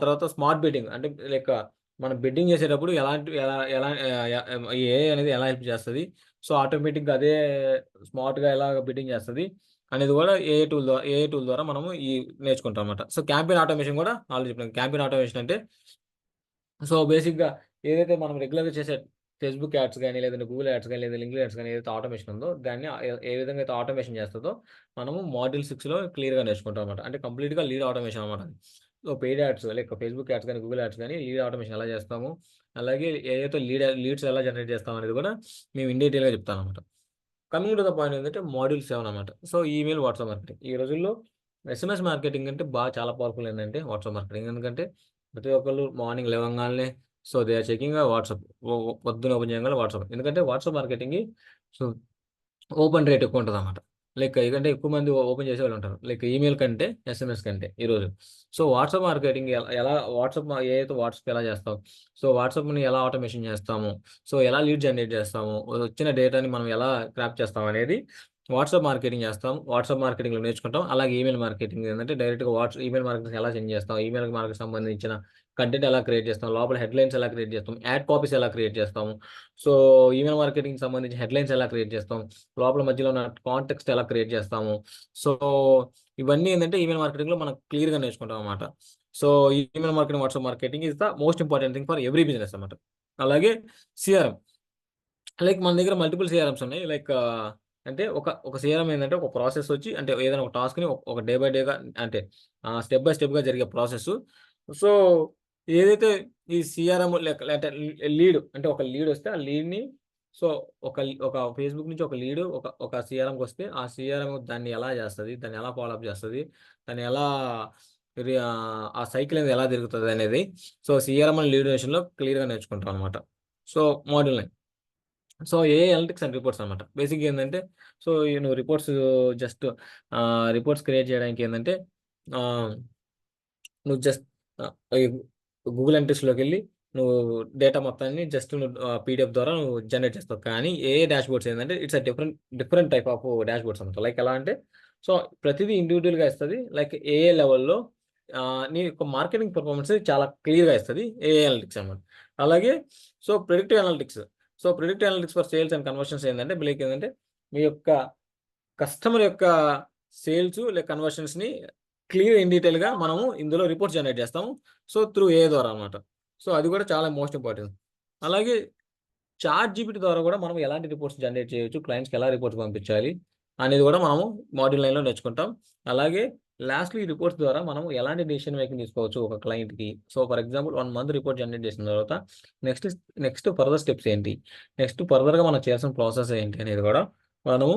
తర్వాత స్మార్ట్ బిడ్డింగ్ అంటే లైక్ మనం బిడ్డింగ్ చేసేటప్పుడు ఏ అనేది ఎలా హెల్ప్ చేస్తుంది, సో ఆటోమేటిక్గా అదే స్మార్ట్గా ఎలా బిడ్డింగ్ చేస్తుంది అనేది కూడా ఏ టూల్ ద్వారా మనము నేర్చుకుంటాం అనమాట. సో క్యాంపెయిన్ ఆటోమేషన్ కూడా ఆల్రెడీ చెప్పినాం. క్యాంపెయిన్ ఆటోమేషన్ అంటే సో బేసిక్గా ఏదైతే మనం రెగ్యులర్గా చేసే ఫేస్బుక్ యాడ్స్ కానీ, లేదంటే గూగుల్ యాడ్స్ కానీ, లేదా లింక్డ్ యాడ్స్ కానీ ఏదైతే ఆటోమేషన్ ఉందో దాన్ని ఏ విధంగా అయితే ఆటోమేషన్ చేస్తుందో మనము మాడ్యూల్ 6లో క్లియర్గా నేర్చుకుంటాం అనమాట. అంటే కంప్లీట్గా లీడ్ ఆటోమేషన్ అనమాట. So paid ads like Facebook ads కానీ, గూగుల్ యాడ్స్ కానీ లీడ్ ఆటోమేషన్ ఎలా చేస్తాము, అలాగే ఏదైతే లీడ్స్ ఎలా జనరేట్ చేస్తాం అనేది కూడా మేము ఇన్ డీటెయిల్గా చెప్తాను అనమాట. కమింగ్ టు ద పాయింట్ ఏంటంటే మాడ్యూల్ 7 అనమాట. So email, WhatsApp marketing. ఈ రోజుల్లో ఎస్ఎంఎస్ మార్కెటింగ్ అంటే చాలా పవర్ఫుల్ ఏంటంటే వాట్సాప్ మార్కెటింగ్. ఎందుకంటే ప్రతి ఒక్కళ్ళు మార్నింగ్ లేవగానే so they are checking WhatsApp, పొద్దున ఓపెన్ చేయగానే వాట్సాప్. ఎందుకంటే WhatsApp marketing so open rate ఎక్కువ ఉంటుంది అన్నమాట. లైక్ ఎందుకంటే ఎక్కువ మంది ఓపెన్ చేసే వాళ్ళు ఉంటారు లైక్ ఈమెయిల్ కంటే ఎస్ఎంఎస్ కంటే ఈరోజు. సో వాట్సాప్ మార్కెటింగ్ ఏదైతే వాట్సాప్ ఎలా చేస్తాం, సో వాట్సాప్ని ఎలా ఆటోమేషన్ చేస్తాము, సో ఎలా లీడ్ జనరేట్ చేస్తాము, వచ్చిన డేటాని మనం ఎలా క్రాప్ చేస్తాం అనేది వాట్సాప్ మార్కెటింగ్ చేస్తాం. వాట్సాప్ మార్కెటింగ్లో నేర్చుకుంటాం. అలాగే ఈమెయిల్ మార్కెటింగ్ ఏంటంటే డైరెక్ట్గా ఈమెయిల్ మార్కెటింగ్ ఎలా సెండ్ చేస్తాం, ఈమెయిల్ మార్కెట్ సంబంధించిన కంటెంట్ ఎలా క్రియేట్ చేస్తాం, లోపల హెడ్లైన్స్ ఎలా క్రియేట్ చేస్తాం, యాడ్ కాపీస్ ఎలా క్రియేట్ చేస్తాము, సో ఈమెయిల్ మార్కెటింగ్ సంబంధించి హెడ్లైన్స్ ఎలా క్రియేట్ చేస్తాం, లోపల మధ్యలో ఉన్న కాంటెక్స్ట్ ఎలా క్రియేట్ చేస్తాము. సో ఇవన్నీ ఏంటంటే ఈమెయిల్ మార్కెటింగ్లో మనం క్లియర్గా నేర్చుకుంటాం అన్నమాట. So email marketing, WhatsApp marketing is the most important thing for every business అన్నమాట. అలాగే సిఆర్ఎం, లైక్ మన దగ్గర మల్టిపుల్ సిఆర్ఎంస్ ఉన్నాయి. లైక్ అంటే ఒక సిఆర్ఎం ఏంటంటే ఒక ప్రాసెస్ వచ్చి అంటే ఏదైనా ఒక టాస్క్ని ఒక డే బై డేగా అంటే స్టెప్ బై స్టెప్గా జరిగే ప్రాసెస్. సో ఏదైతే ఈ సిఆర్ఎం లేకపోతే లీడ్ అంటే ఒక లీడ్ వస్తే ఆ లీడ్ని సో ఒక ఫేస్బుక్ నుంచి ఒక లీడ్ ఒక సిఆర్ఎంకి వస్తే ఆ సిఆర్ఎం దాన్ని ఎలా చేస్తుంది, దాన్ని ఎలా ఫాలోఅప్ చేస్తుంది, దాన్ని ఎలా ఆ సైకిల్ అనేది ఎలా తిరుగుతుంది అనేది సో సిఆర్ఎం అండ్ లీడ్ నేషన్లో క్లియర్గా నేర్చుకుంటాం అనమాట. So module 9. So analytics and reports అనమాట. బేసిక్గా ఏంటంటే సో నువ్వు రిపోర్ట్స్ క్రియేట్ చేయడానికి ఏంటంటే నువ్వు జస్ట్ గూగుల్ అనలిటిక్స్లోకి వెళ్ళి నువ్వు డేటా మొత్తాన్ని జస్ట్ నువ్వు పీడిఎఫ్ ద్వారా నువ్వు జనరేట్ చేస్తావు. కానీ డాష్ బోర్డ్స్ ఏంటంటే it's different type of dash boards అనమాట. లైక్ ఎలా అంటే సో ప్రతిదీ ఇండివిజువల్గా ఇస్తుంది. లైక్ లెవెల్లో నీ యొక్క మార్కెటింగ్ పర్ఫార్మెన్స్ చాలా క్లియర్గా ఇస్తుంది అనలిటిక్స్ అనమాట. అలాగే so predictive analytics. So predictive analytics for sales and conversions ఏంటంటే ఏంటంటే మీ యొక్క కస్టమర్ యొక్క సేల్స్ లేక కన్వర్షన్స్ని క్లియర్ ఇన్ డీటెయిల్గా మనము ఇందులో రిపోర్ట్స్ జనరేట్ చేస్తాము. సో త్రూ ద్వారా అనమాట. సో అది కూడా చాలా మోస్ట్ ఇంపార్టెంట్. అలాగే చాట్ జీపీటీ ద్వారా కూడా మనం ఎలాంటి రిపోర్ట్స్ జనరేట్ చేయొచ్చు, క్లయింట్స్కి ఎలా రిపోర్ట్స్ పంపించాలి అనేది కూడా మనము మాడ్యూల్ 9లో నేర్చుకుంటాం. అలాగే లాస్ట్లో ఈ రిపోర్ట్స్ ద్వారా మనం ఎలాంటి డెసిషన్ మేకింగ్ తీసుకోవచ్చు ఒక క్లయింట్కి. So for example 1 month report generate చేసిన తర్వాత నెక్స్ట్ ఫర్దర్ స్టెప్స్ ఏంటి, నెక్స్ట్ ఫర్దర్గా మనం చేయాల్సిన ప్రాసెస్ ఏంటి అనేది కూడా మనము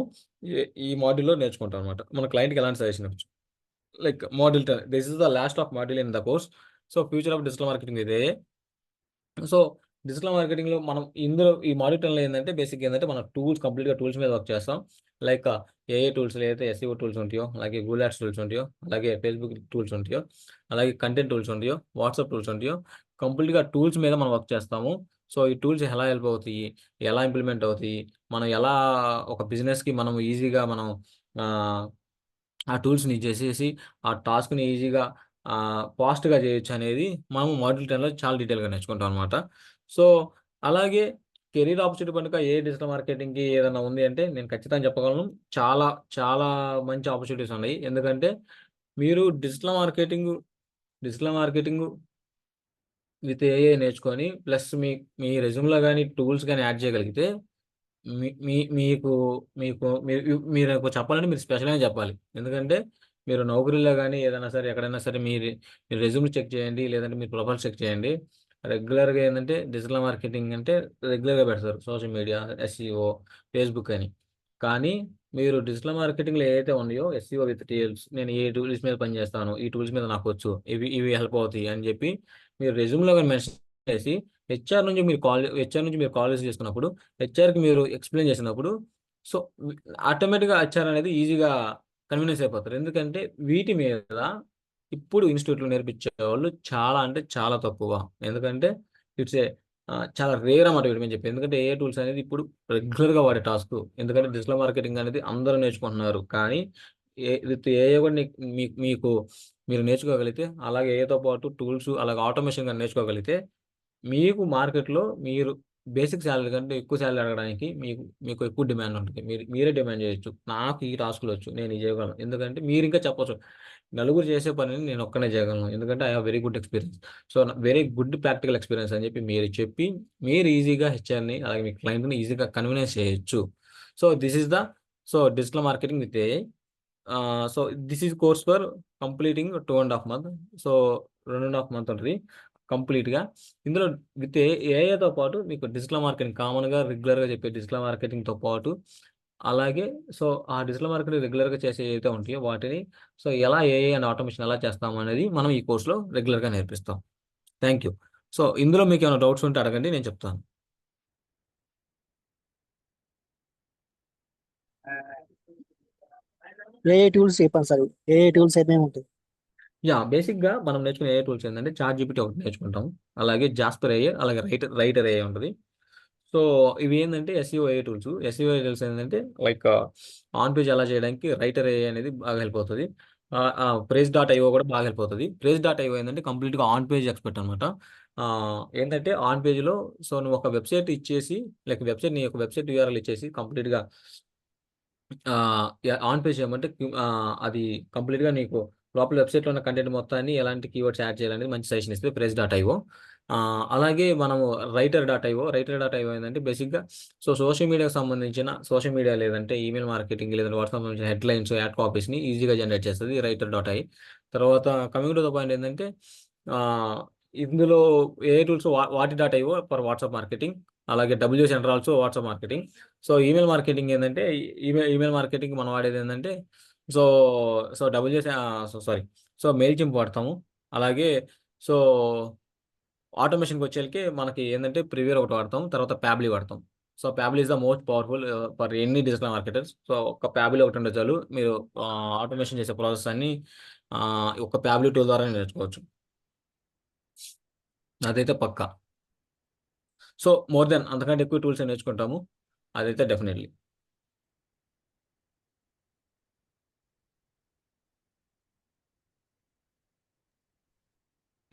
ఈ మాడ్యూల్లో నేర్చుకుంటాం అనమాట. మన క్లయింట్కి ఎలాంటి సజెషన్ ఇవ్వచ్చు. Like module 10, this is the last of module in the course. So future of digital marketing ఇదే. సో డిజిటల్ మార్కెటింగ్లో మనం ఇందులో ఈ మాడ్యూల్ 10లో ఏంటంటే బేసిక్ ఏంటంటే మనం కంప్లీట్గా టూల్స్ మీద వర్క్ చేస్తాం. లైక్ ఏఏ టూల్స్ ఏదైతే ఎస్ఈఓ టూల్స్ ఉంటాయో, అలాగే గూగుల్ యాడ్స్ టూల్స్ ఉంటాయో, అలాగే ఫేస్బుక్ టూల్స్ ఉంటాయో, అలాగే కంటెంట్ టూల్స్ ఉంటాయో, వాట్సాప్ టూల్స్ ఉంటాయో, కంప్లీట్గా టూల్స్ మీద మనం వర్క్ చేస్తాము. సో ఈ టూల్స్ ఎలా హెల్ప్ అవుతాయి, ఎలా ఇంప్లిమెంట్ అవుతాయి, మనం ఎలా ఒక బిజినెస్కి మనం ఈజీగా మనం ఆ టూల్స్ని చేసేసి ఆ టాస్క్ని ఈజీగా ఫాస్ట్గా చేయొచ్చు అనేది మనం మాడ్యూల్ 10లో చాలా డీటెయిల్గా నేర్చుకుంటాం అనమాట. సో అలాగే కెరీర్ ఆపర్చునిటీ కనుక ఏ డిజిటల్ మార్కెటింగ్కి ఏదైనా ఉంది అంటే నేను ఖచ్చితంగా చెప్పగలను, చాలా చాలా మంచి ఆపర్చునిటీస్ ఉన్నాయి. ఎందుకంటే మీరు డిజిటల్ మార్కెటింగ్ విత్ ఏఐ నేర్చుకొని ప్లస్ మీ రెజ్యూమ్లో కానీ టూల్స్ కానీ యాడ్ చేయగలిగితే మీకు మీరు చెప్పాలంటే మీరు స్పెషల్ అని చెప్పాలి. ఎందుకంటే మీరు నౌకరీలో కానీ ఏదైనా సరే ఎక్కడైనా సరే మీరు రెజ్యూమ్ చెక్ చేయండి, లేదంటే మీరు ప్రొఫైల్ చెక్ చేయండి. రెగ్యులర్గా ఏంటంటే డిజిటల్ మార్కెటింగ్ అంటే రెగ్యులర్గా పెడతారు సోషల్ మీడియా, ఎస్ఈఓ, ఫేస్బుక్ అని. కానీ మీరు డిజిటల్ మార్కెటింగ్లో ఏదైతే ఉన్నాయో ఎస్ఈఓ విత్ టూల్స్, నేను ఏ టూల్స్ మీద పనిచేస్తాను, ఈ టూల్స్ మీద నాకు వచ్చు, ఇవి హెల్ప్ అవుతాయి అని చెప్పి మీరు రెజ్యూమ్లో కానీ మెన్షన్ చేసి హెచ్ఆర్ నుంచి మీరు కాలేజ్ చేసుకున్నప్పుడు హెచ్ఆర్కి మీరు ఎక్స్ప్లెయిన్ చేసినప్పుడు సో ఆటోమేటిక్గా హెచ్ఆర్ అనేది ఈజీగా కన్వీనియన్స్ అయిపోతారు. ఎందుకంటే వీటి మీద ఇప్పుడు ఇన్స్టిట్యూట్లో నేర్పించే వాళ్ళు చాలా అంటే చాలా తక్కువ. ఎందుకంటే ఇట్స్ చాలా రేర్ అన్నమాట వీటి మీద చెప్పి. ఎందుకంటే ఏ టూల్స్ అనేది ఇప్పుడు రెగ్యులర్గా వాడే టాస్క్. ఎందుకంటే డిజిటల్ మార్కెటింగ్ అనేది అందరూ నేర్చుకుంటున్నారు. కానీ విత్ ఏఐ కూడా మీరు నేర్చుకోగలిగితే, అలాగే ఏఐతో పాటు టూల్స్ అలాగే ఆటోమేషన్ కానీ నేర్చుకోగలిగితే మీకు మార్కెట్లో మీరు బేసిక్ శాలరీ కంటే ఎక్కువ శాలరీ అడగడానికి మీకు ఎక్కువ డిమాండ్ ఉంటుంది. మీరే డిమాండ్ చేయొచ్చు, నాకు ఈ టాస్క్లు వచ్చు, నేను ఇది చేయగలను. ఎందుకంటే మీరు ఇంకా చెప్పొచ్చు, నలుగురు చేసే పనిని నేను ఒక్కనే చేయగలను, ఎందుకంటే I have very good experience, so very good practical experience అని చెప్పి మీరు ఈజీగా హెచ్ఆర్ని అలాగే మీ క్లయింట్ని ఈజీగా కన్వీనియన్స్ చేయొచ్చు. So this is the digital marketing with AI. So this is course for completing 2.5 months. So 2.5 months ఉంటుంది కంప్లీట్గా. ఇందులో విత్ ఏఐతో పాటు మీకు డిజిటల్ మార్కెటింగ్ కామన్గా రెగ్యులర్గా చెప్పే డిజిటల్ మార్కెటింగ్తో పాటు అలాగే సో ఆ డిజిటల్ మార్కెటింగ్ రెగ్యులర్గా చేసే ఏదైతే ఉంటాయో వాటిని సో ఎలా ఏఐ అండ్ ఆటోమేషన్ ఎలా చేస్తాం అనేది మనం ఈ కోర్సులో రెగ్యులర్గా నేర్పిస్తాం. Thank you. సో ఇందులో మీకు ఏమైనా డౌట్స్ ఉంటే అడగండి, నేను చెప్తాను. ఏఏ టూల్స్ చెప్పండి సార్. ఏఏ టూల్స్ ఏమేమి ఉంటాయి? బేసిక్గా మనం నేర్చుకునే ఏ టూల్స్ ఏంటంటే చాట్ జీపీటీ ఒకటి నేర్చుకుంటాం, అలాగే జాస్పర్ ఏఐ, అలాగే రైటర్ ఏఐ ఉంటుంది. సో ఇవి ఏంటంటే ఎస్ఈఓ ఏ టూల్స్. ఎస్ఈఓ ఏ టూల్స్ ఏంటంటే లైక్ ఆన్ పేజ్ ఎలా చేయడానికి రైటర్ ఏఐ అనేది బాగా హెల్ప్ అవుతుంది. Praise.io కూడా బాగా హెల్ప్ అవుతుంది. Praise.io ఏంటంటే కంప్లీట్గా ఆన్ పేజ్ ఎక్స్పర్ట్ అనమాట. ఏంటంటే ఆన్ పేజ్లో సో నువ్వు ఒక వెబ్సైట్ ఇచ్చేసి నీ యొక్క వెబ్సైట్ యూఆర్ఎల్ ఇచ్చేసి కంప్లీట్గా ఆన్ పేజ్ చేయమంటే అది కంప్లీట్గా నీకు లోపల వెబ్సైట్లో ఉన్న కంటెంట్ మొత్తాన్ని ఎలాంటి కీవర్డ్స్ యాడ్ చేయాలనేది మంచి సజెషన్ ఇస్తుంది Praise.io. అలాగే మనము రైటర్.io ఏంటంటే బేసిక్గా సో సోషల్ మీడియా లేదంటే ఈమెయిల్ మార్కెటింగ్ లేదంటే వాట్సాప్ సంబంధించిన హెడ్లైన్స్, యాడ్ కాపీస్ని ఈజీగా జనరేట్ చేస్తుంది రైటర్.ai. తర్వాత కమింగ్ టు ద పాయింట్ ఏంటంటే ఇందులో ఏ టూల్స్ వాటి.io ఫర్ వాట్సాప్ మార్కెటింగ్, అలాగే WSender also WhatsApp marketing. So email marketing ఏంటంటే ఈమెయిల్ మార్కెటింగ్ మనం వాడేది ఏంటంటే సో మెయిల్ చింప్ వాడతాము. అలాగే సో ఆటోమేషన్కి వచ్చేకి మనకి ఏంటంటే ప్రివ్యూర్ ఒకటి వాడతాం, తర్వాత ప్యాబ్లీ వాడతాం. So Pabbly is the most powerful for any digital marketers. So ఒక ప్యాబ్లీ ఒకటి ఉంటే చాలు, మీరు ఆటోమేషన్ చేసే ప్రాసెస్ అన్ని ఒక ప్యాబ్లీ టూల్ ద్వారా నేర్చుకోవచ్చు, అదైతే పక్కా. సో మోర్ దెన్ అంతకంటే ఎక్కువ టూల్స్ నేర్చుకుంటాము, అదైతే డెఫినెట్లీ.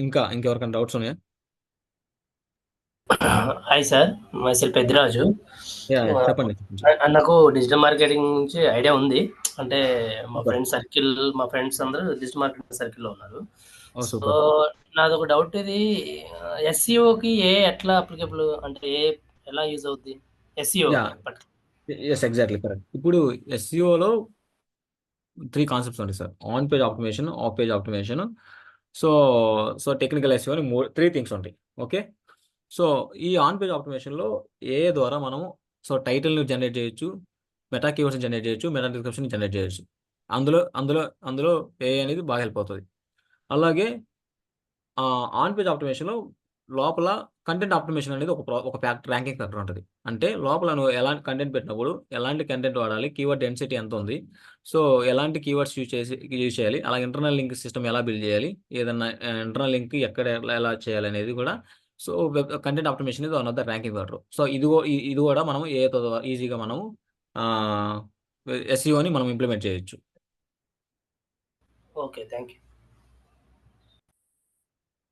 ఇంకెవరికైనా డౌట్స్ ఉన్నాయా? Hi sir, myself Peddiraju. చెప్పండి. నాకు డిజిటల్ మార్కెటింగ్ నుంచి ఐడియా ఉంది. అంటే మా ఫ్రెండ్స్ అందరూ డిజిటల్ మార్కెటింగ్ సర్కిల్లో ఉన్నారు. సో నాదొక డౌట్, ఇది ఎస్ఈఓకి ఎట్లా అప్లికబుల్, అంటే ఎలా యూజ్ అవుద్ది SEO yeah yes exactly correct. ఇప్పుడు ఎస్ఈఓలో 3 కాన్సెప్ట్స్ ఉంటాయి sir. On page optimisation, off page optimisation. So so technical SEO అని 3 థింగ్స్ ఉంటాయి. ఓకే. సో ఈ ఆన్ పేజ్ ఆప్టిమేషన్లో ఏఐ ద్వారా మనము సో టైటిల్ని జనరేట్ చేయొచ్చు, మెటా కీవర్డ్స్ జనరేట్ చేయొచ్చు, మెటా డిస్క్రిప్షన్ జనరేట్ చేయొచ్చు. అందులో అందులో అందులో ఏఐ అనేది బాగా హెల్ప్ అవుతుంది. అలాగే ఆన్ పేజ్ ఆప్టిమేషన్లో లోపల కంటెంట్ ఆప్టిమేషన్ అనేది ఒక ఫ్యాక్టర్, ర్యాంకింగ్ ఫ్యాక్టర్ ఉంటుంది. అంటే లోపల నువ్వు ఎలాంటి కంటెంట్ పెట్టినప్పుడు ఎలాంటి కంటెంట్ వాడాలి, కీవర్డ్ డెన్సిటీ ఎంత ఉంది, సో ఎలాంటి కీవర్డ్స్ యూజ్ చేయాలి, అలా ఇంటర్నల్ లింక్ సిస్టమ్ ఎలా బిల్డ్ చేయాలి, ఏదన్నా ఇంటర్నల్ లింక్ ఎక్కడ ఎలా చేయాలి అనేది కూడా. సో కంటెంట్ ఆప్టిమేషన్ ఇది one of the ranking factor. So ఇది కూడా మనం ఏతో ఈజీగా మనము ఎస్ఈఓని మనం ఇంప్లిమెంట్ చేయొచ్చు. Okay, thank you.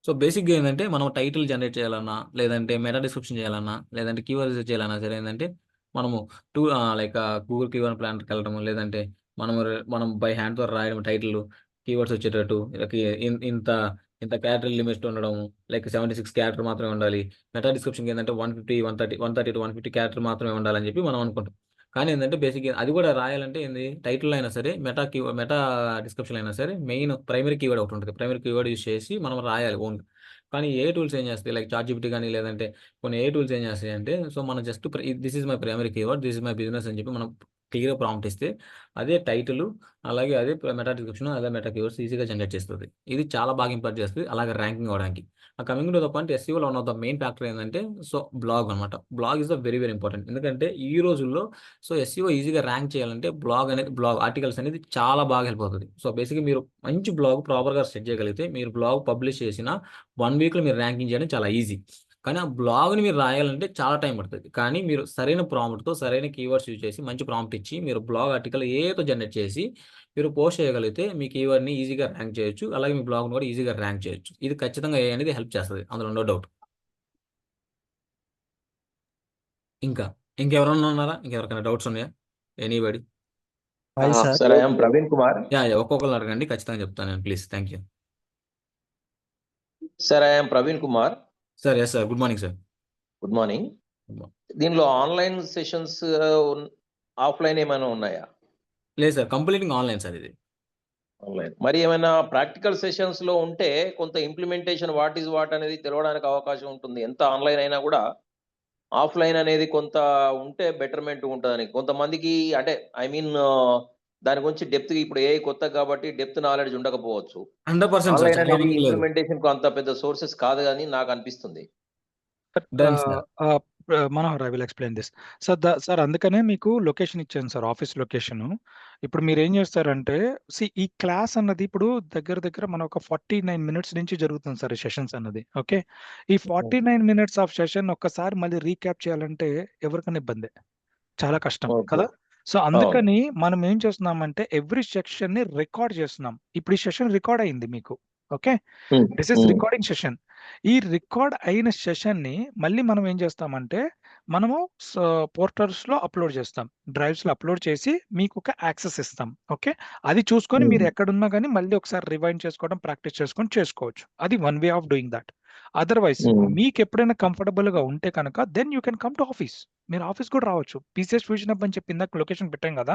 సో బేసిక్గా ఏంటంటే మనం టైటిల్ జనరేట్ చేయాలన్నా, లేదంటే మెటా డిస్క్రిప్షన్ చేయాలన్నా, లేదంటే కీవర్డ్స్ చేయాలన్నా సరే ఏంటంటే మనము లైక్ గూగుల్ కీవర్డ్ ప్లానర్కి వెళ్ళడము, లేదంటే మనం బై హ్యాండ్తో రాయడం టైటిల్ కీవర్డ్స్ వచ్చేటట్టు, ఇంత ఇంత క్యారెక్టర్ లిమిట్ ఉండడము, లైక్ 76 క్యారెక్టర్ మాత్రమే ఉండాలి. మెటా డిస్క్రిప్షన్కి ఏంటంటే 130 to 150 క్యారెక్టర్ మాత్రమే ఉండాలని చెప్పి మనం అనుకుంటాం. కానీ ఏంటంటే బేసిక్ అది కూడా రాయాలంటే ఏంది, టైటిల్ అయినా సరే, మెటా డిస్క్రిప్షన్ అయినా సరే, మెయిన్ ప్రైమరీ కీవర్డ్ ఒకటి ఉంటుంది. ప్రైమరీ కీవర్డ్ యూజ్ చేసి మనం రాయాలి ఓన్. కానీ ఏ టూల్స్ ఏం చేస్తాయి, లైక్ చాట్‌జిపిటి కానీ లేదంటే కొన్ని ఏ టూల్స్ ఏం చేస్తాయి అంటే, సో మనం just this is my primary keyword, this is my business అని చెప్పి మనం క్లియర్గా ప్రాంప్ట్ ఇస్తే అదే టైటిల్, అలాగే అదే మెటా డిస్క్రిప్షన్, అదే మెటా కీవర్డ్స్ ఈజీగా జనరేట్ చేస్తుంది. ఇది చాలా బాగా ఇంపాక్ట్ చేస్తుంది అలాగే ర్యాంకింగ్ అవ్వడానికి. కమింగ్ టు ద పాయింట్, ఎస్ఈఓలో one of the main factor ఏంటంటే సో బ్లాగ్ అనమాట. Blog is the very very important. ఎందుకంటే ఈ రోజుల్లో సో ఎస్ఈఓ ఈజీగా ర్యాంక్ చేయాలంటే బ్లాగ్ ఆర్టికల్స్ అనేది చాలా బాగా హెల్ప్ అవుతుంది. సో బేసిక్గా మీరు మంచి బ్లాగ్ ప్రాపర్గా సెట్ చేయగలిగితే మీరు బ్లాగ్ పబ్లిష్ చేసిన 1 వీక్లో మీరు ర్యాంకింగ్ చేయడం చాలా ఈజీ. కానీ ఆ బ్లాగ్ని మీరు రాయాలంటే చాలా టైం పడుతుంది. కానీ మీరు సరైన ప్రాంప్ట్తో, సరైన కీవర్డ్స్ యూజ్ చేసి, మంచి ప్రాంప్ట్ ఇచ్చి మీరు బ్లాగ్ ఆర్టికల్ ఏతో జనరేట్ చేసి మీరు పోస్ట్ చేయగలిగితే మీ కీవర్డ్ని ఈజీగా ర్యాంక్ చేయొచ్చు. అలాగే మీ బ్లాగ్ని కూడా ఈజీగా ర్యాంక్ చేయొచ్చు. ఇది ఖచ్చితంగా ఏ అనేది హెల్ప్ చేస్తుంది, అందులో నో డౌట్. ఇంకెవరైనా ఉన్నారా? ఇంకెవరికైనా డౌట్స్ ఉన్నాయా? Anybody? Hi sir. Sir, I am Praveen Kumar. Yeah ఒక్కొక్కరు అడగండి, ఖచ్చితంగా చెప్తాను నేను. Please, thank you. Sir, I am Praveen Kumar. Sir yes sir, good morning sir. Good morning. Good morning. దీనిలో ఆన్లైన్ సెషన్స్ ఆఫ్లైన్ ఏమైనా ఉన్నాయా? లేదు సార్, కంప్లీటింగ్ ఆన్లైన్ సార్ ఇది. ఆన్లైన్. మరి ఏమైనా ప్రాక్టికల్ సెషన్స్ లో ఉంటే కొంత ఇంప్లిమెంటేషన్ వాట్ ఈజ్ వాట్ అనేది తెలవడానికి అవకాశం ఉంటుంది. ఎంత ఆన్లైన్ అయినా కూడా ఆఫ్లైన్ అనేది కొంత ఉంటే బెటర్మెంట్ ఉంటుందని కొంతమందికి, అంటే ఐ మీన్ దాని గురించి డెప్త్, ఇప్పుడు ఏ కొత్త కాబట్టి డెప్త్ నాలెడ్జ్ ఉండకపోవచ్చు. 100% సార్, ఆన్లైన్ చాలా అనేది మందికి లేదు. ఇంప్లిమెంటేషన్ కు అంత పెద్ద సోర్సెస్ కాదు అని నాకు అనిపిస్తుంది. Done, sir. Manohar, I will explain this. Sir అందుకనే మీకు లొకేషన్ ఇచ్చాను సార్, ఆఫీస్ లొకేషన్. ఇప్పుడు మీరు ఏం చేస్తారంటే, ఈ క్లాస్ అన్నది ఇప్పుడు దగ్గర మన ఒక 49 మినిట్స్ నుంచి జరుగుతుంది సార్ ఈ సెషన్స్ అన్నది. ఓకే, ఈ 49 మినిట్స్ ఆఫ్ సెషన్ ఒక్కసారి మళ్ళీ రీక్యాప్ చేయాలంటే ఎవరికైనా ఇబ్బందే, చాలా కష్టం Okay. కదా. సో అందుకని మనం ఏం చేస్తున్నామంటే ఎవ్రీ సెక్షన్ ని రికార్డ్ చేస్తున్నాం. ఇప్పుడు ఈ సెషన్ రికార్డ్ అయింది మీకు. Okay, this is recording session. ఈ రికార్డ్ అయిన సెషన్ ని మళ్ళీ మనం ఏం చేస్తామంటే మనము పోర్టల్స్ లో అప్లోడ్ చేస్తాం, డ్రైవ్స్ లో అప్లోడ్ చేసి మీకు ఒక యాక్సెస్ ఇస్తాం. ఓకే, అది చూసుకొని మీరు ఎక్కడున్నా కానీ మళ్ళీ ఒకసారి రివైండ్ చేసుకోవడం, ప్రాక్టీస్ చేసుకొని చేసుకోవచ్చు. అది one way of doing that. Otherwise మీకు ఎప్పుడైనా కంఫర్టబుల్ గా ఉంటే కనుక then you can come to office. మీరు ఆఫీస్ కూడా రావచ్చు. పీసీఎస్ ఫ్యూజన్ హబ్ అని చెప్పి ఇందాక లొకేషన్ పెట్టాం కదా,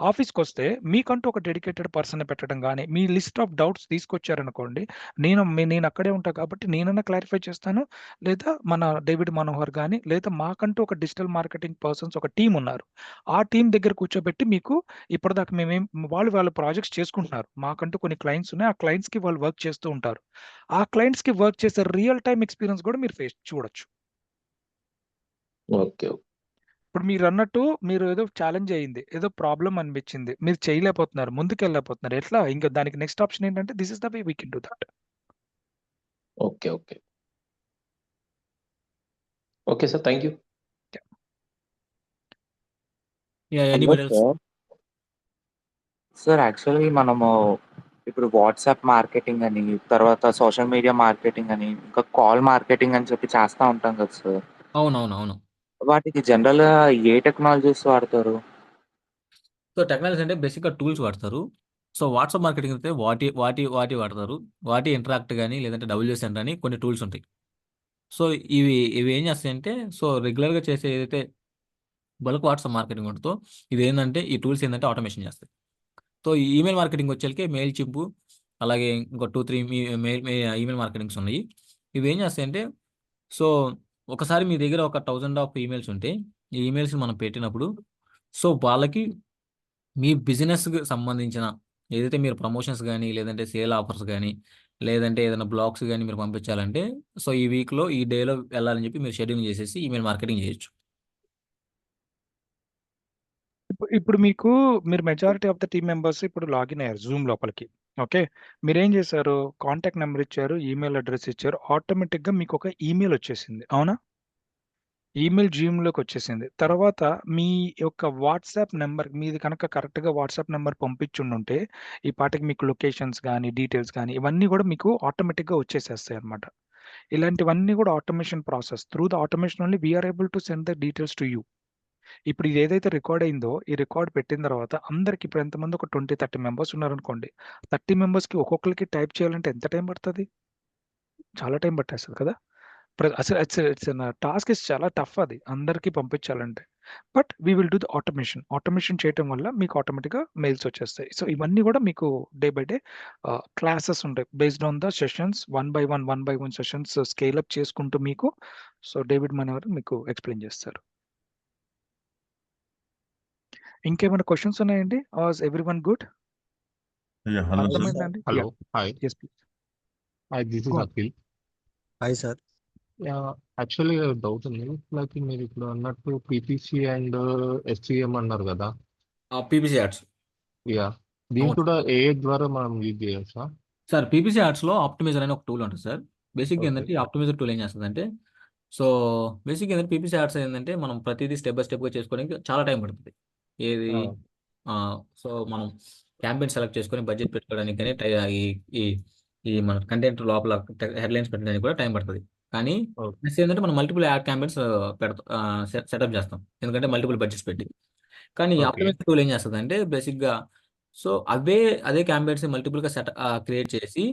ఆఫీస్కి వస్తే మీకంటూ ఒక డెడికేటెడ్ పర్సన్ పెట్టడం కానీ, మీ లిస్ట్ ఆఫ్ డౌట్స్ తీసుకొచ్చారనుకోండి, నేను అక్కడే ఉంటా కాబట్టి నేనన్నా క్లారిఫై చేస్తాను, లేదా మన డేవిడ్ మనోహర్ కానీ, లేదా మాకంటూ ఒక డిజిటల్ మార్కెటింగ్ పర్సన్స్ ఒక టీం ఉన్నారు, ఆ టీం దగ్గర కూర్చోబెట్టి మీకు ఇప్పటిదాకా వాళ్ళు ప్రాజెక్ట్స్ చేసుకుంటున్నారు. మాకంటూ కొన్ని క్లయింట్స్ ఉన్నాయి, ఆ క్లయింట్స్ కి వాళ్ళు వర్క్ చేస్తూ ఉంటారు. ఆ క్లయింట్స్ కి వర్క్ చేసే రియల్ టైమ్ ఎక్స్పీరియన్స్ కూడా మీరు చూడొచ్చు. ఓకే. ఇప్పుడు మీరు అన్నట్టు మీరు ఏదో ఛాలెంజ్ అయ్యింది, ఏదో ప్రాబ్లం అనిపించింది, మీరు చేయలేకపోతున్నారు, ముందుకు వెళ్ళలేకపోతున్నారు, ఎట్లా? ఇంకా దానికి నెక్స్ట్ ఆప్షన్ ఏంటంటే this is the way we can do that. Okay. Okay. Okay sir, thank you. Yeah anybody else? Sir actually మనము ఇప్పుడు వాట్సాప్ మార్కెటింగ్ అని, తర్వాత సోషల్ మీడియా మార్కెటింగ్ అని, ఇంకా కాల్ మార్కెటింగ్ అని చెప్పి చేస్తూ ఉంటాం కదా సార్. అవునవునవును. వాటికి జనరల్గా ఏ టెక్నాలజీస్ వాడతారు? సో టెక్నాలజీ అంటే బేసిక్గా టూల్స్ వాడతారు. సో వాట్సాప్ మార్కెటింగ్ అయితే వాటి వాడతారు. వాటి ఇంటరాక్ట్ కానీ, లేదంటే డబ్ల్యూఎస్ఎన్ అని కొన్ని టూల్స్ ఉంటాయి. సో ఇవి ఏం చేస్తాయంటే, సో రెగ్యులర్గా చేసే ఏదైతే బల్క్ వాట్సాప్ మార్కెటింగ్ ఉంటుందో ఇది ఏంటంటే, ఈ టూల్స్ ఏంటంటే ఆటోమేషన్ చేస్తాయి. సో ఈ ఈమెయిల్ మార్కెటింగ్ వచ్చేసరికి మెయిల్ చింపు, అలాగే ఇంకో 2-3 ఈమెయిల్ మార్కెటింగ్స్ ఉన్నాయి. ఇవి ఏం చేస్తాయంటే, సో ఒకసారి మీ దగ్గర ఒక 1000 ఆఫ్ ఈమెయిల్స్ ఉంటే, ఈ ఈమెయిల్స్ మనం పెట్టినప్పుడు సో వాళ్ళకి మీ బిజినెస్కి సంబంధించిన ఏదైతే మీరు ప్రమోషన్స్ కానీ, లేదంటే సేల్ ఆఫర్స్ కానీ, లేదంటే ఏదైనా బ్లాగ్స్ కానీ మీరు పంపించాలంటే, సో ఈ వీక్లో ఈ డేలో వెళ్ళాలని చెప్పి మీరు షెడ్యూల్ చేసేసి ఈమెయిల్ మార్కెటింగ్ చేయొచ్చు. ఇప్పుడు మీరు majority of the team members ఇప్పుడు లాగిన్ అయ్యారు జూమ్ లోపలికి. ఓకే. మీరేం చేశారు? కాంటాక్ట్ నెంబర్ ఇచ్చారు, ఈమెయిల్ అడ్రస్ ఇచ్చారు. ఆటోమేటిక్‌గా మీకు ఒక ఈమెయిల్ వచ్చేసింది. అవునా? ఈమెయిల్ జూమ్‌లోకి వచ్చేసింది. తర్వాత మీ యొక్క వాట్సాప్ నంబర్ మీది కనుక కరెక్ట్‌గా వాట్సాప్ నంబర్ పంపించుండుంటే, ఈ పాటికి మీకు లొకేషన్స్ గానీ, డీటెయిల్స్ గానీ ఇవన్నీ గూడా మీకు ఆటోమేటిక్‌గా వచ్చేసేస్తాయన్నమాట. ఇలాంటివన్నీ గూడా automation process. Through the automation only we are able to send the details to you. ఇప్పుడు ఇదేదైతే రికార్డ్ అయిందో, ఈ రికార్డ్ పెట్టిన తర్వాత అందరికి ఇప్పుడు ఎంతమంది ఒక 20, 30 మెంబర్స్ ఉన్నారనుకోండి. 30 మెంబర్స్‌కి ఒక్కొక్కళ్ళకి టైప్ చేయాలంటే ఎంత టైం పడతది? చాలా టైం పట్టేస్తది కదా! అసలు ఇట్స్ టాస్క్ చాలా టఫ్ అది. అందరికి పంపించాలంటే. But we will do the automation. Automation చేయటం వల్ల మీకు ఆటోమేటిక్‌గా మెయిల్స్ వచ్చేస్తాయి. సో ఇవన్నీ కూడా మీకు డే బై డే క్లాసెస్ ఉంటాయి. Based on the sessions 1 by 1 sessions scale up చేసుకుంటూ మీకు సో డేవిడ్ మనోహర్ మీకు ఎక్స్‌ప్లెయిన్ చేస్తారు. ఇంకేమైనా క్వెషన్స్ ఉన్నాయండి? Was everyone good? Yeah, hello, sir. అర్థమైందండి? Hello. Yeah! Hi. Yes please. Hi, this is go on. Akhil. Hi sir. Yeah, actually, doubt ఉంది. Like మీరు ఇప్పుడు అన్నట్టు పీపీసీ అండ్ ఎస్సీఎం అన్నారు కదా. PPC ads. యా, దీని అవును కూడా ఏ ద్వారా మనం యూజ్ చేయొచ్చా? సార్. పీపీసీ యాడ్స్లో ఆప్టిమైజర్ అనే ఒక టూల్ ఉంటుంది సార్. బేసిక్గా ఓకే. ఏంటంటే ఈ ఆప్టిమైజర్ టూల్ ఏం చేస్తుందంటే, సో బేసిక్గా ఏంటంటే పీపీసీ యాడ్స్ ఏంటంటే మనం ప్రతిదీ స్టెప్ బై స్టెప్గా చేసుకోవడానికి చాలా టైం పడుతుంది. ఏది సో మనం క్యాంపెయిన్ సెలెక్ట్ చేసుకొని బడ్జెట్ పెట్టుకోవడానికి కానీ ఈ ఈ ఈ మన కంటెంట్ లోపల హెడ్లైన్స్ పెట్టడానికి కూడా టైం పడుతుంది. కానీ ఓకే. నెక్స్ట్ ఏంటంటే మనం మల్టిపుల్ యాడ్ క్యాంపెయిన్స్ సెటప్ చేస్తాం, ఎందుకంటే మల్టిపుల్ బడ్జెట్స్ పెట్టి. కానీ ఓకే. ఆప్టిమైజర్ టూల్ ఏం చేస్తుందంటే బేసిక్గా సో అదే క్యాంపెయిన్స్ మల్టిపుల్గా క్రియేట్ చేసి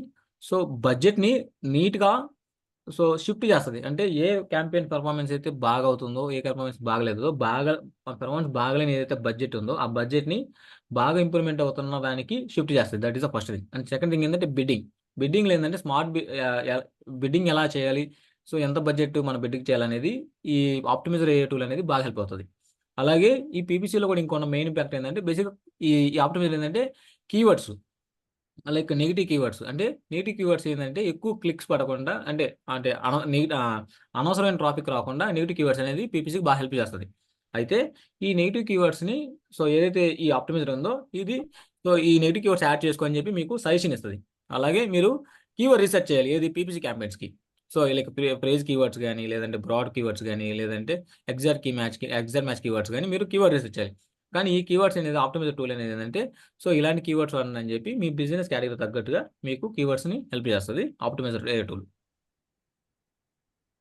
సో బడ్జెట్ని నీట్గా సో షిఫ్ట్ చేస్తుంది. అంటే ఏ క్యాంపెయిన్ పర్ఫార్మెన్స్ అయితే బాగా అవుతుందో, ఏ పర్ఫార్మెన్స్ బాగలేదో, పర్ఫార్మెన్స్ బాగలేని ఏదైతే బడ్జెట్ ఉందో ఆ బడ్జెట్ని బాగా ఇంప్రూవ్మెంట్ అవుతున్న దానికి షిఫ్ట్ చేస్తుంది. That is the first thing. And second thing ఏంటంటే బిడ్డింగ్ ఏంటంటే స్మార్ట్ బిడ్డింగ్ ఎలా చేయాలి, సో ఎంత బడ్జెట్ మన బిడ్డింగ్ చేయాలనేది ఈ ఆప్టిమైజర్ ఏ టూల్ అనేది బాగా హెల్ప్ అవుతుంది. అలాగే ఈ పీపీసీలో కూడా ఇంకొన్న మెయిన్ ఇంపాక్ట్ ఏంటంటే బేసిక్ ఈ ఆప్టిమైజర్ ఏంటంటే కీవర్డ్స్, లైక్ నెగిటివ్ కీవర్డ్స్. అంటే నెగిటివ్ కీవర్డ్స్ ఏంటంటే ఎక్కువ క్లిక్స్ పడకుండా, అంటే అంటే అనవసరమైన ట్రాఫిక్ రాకుండా నెగిటివ్ కీవర్డ్స్ అనేది పీపీసీకి బాగా హెల్ప్ చేస్తుంది. అయితే ఈ నెగిటివ్ కీవర్డ్స్ని సో ఏదైతే ఈ ఆప్టిమైజర్ ఉందో ఇది సో ఈ నెగిటివ్ కీవర్డ్స్ యాడ్ చేసుకోని చెప్పి మీకు సజెషన్ ఇస్తుంది. అలాగే మీరు కీవర్డ్ రీసెర్చ్ చేయాలి ఏది పీపీసీ క్యాంపెయిన్స్కి. సో లైక్ ప్రైజ్ కీవర్డ్స్ కానీ, లేదంటే బ్రాడ్ కీవర్డ్స్ కానీ, లేదంటే ఎగ్జాక్ట్ మ్యాచ్ కీవర్డ్స్ కానీ మీరు కీవర్డ్ రీసెర్చ్ చేయాలి. కానీ ఈ కీవర్డ్స్ అనేది ఆప్టిమైజర్ టూల్ అనేది ఏంటంటే సో ఇలాంటి కీవర్డ్స్ అని చెప్పి మీ బిజినెస్ కేటగిరీ తగ్గట్టుగా మీకు కీవర్డ్స్ని హెల్ప్ చేస్తుంది optimizer a tool.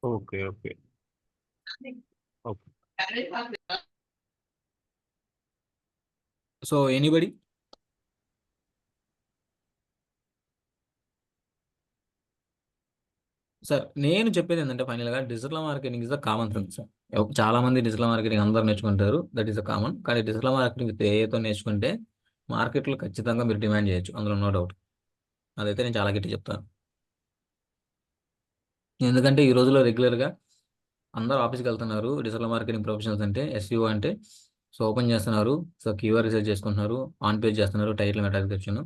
Okay. Okay. Okay. So anybody? Sir నేను చెప్పేది ఏంటంటే ఫైనల్గా digital marketing is the common thing sir. చాలా మంది డిజిటల్ మార్కెటింగ్ అందరూ నేర్చుకుంటారు, దట్ ఈస్ ద కామన్. కానీ డిజిటల్ మార్కెటింగ్ విత్ ఏతో నేర్చుకుంటే మార్కెట్లో ఖచ్చితంగా మీరు డిమాండ్ చేయొచ్చు, అందులో నో డౌట్. అదైతే నేను చాలా గట్టి చెప్తాను. ఎందుకంటే ఈ రోజులో రెగ్యులర్గా అందరూ ఆఫీస్కి వెళ్తున్నారు. డిజిటల్ మార్కెటింగ్ ప్రొఫెషనల్స్ అంటే ఎస్ఈఓ అంటే సో ఓపెన్ చేస్తున్నారు, సో కీవర్డ్ రీసెర్చ్ చేసుకుంటున్నారు, ఆన్ పేజ్ చేస్తున్నారు, టైటిల్ మెటా డిస్క్రిప్షన్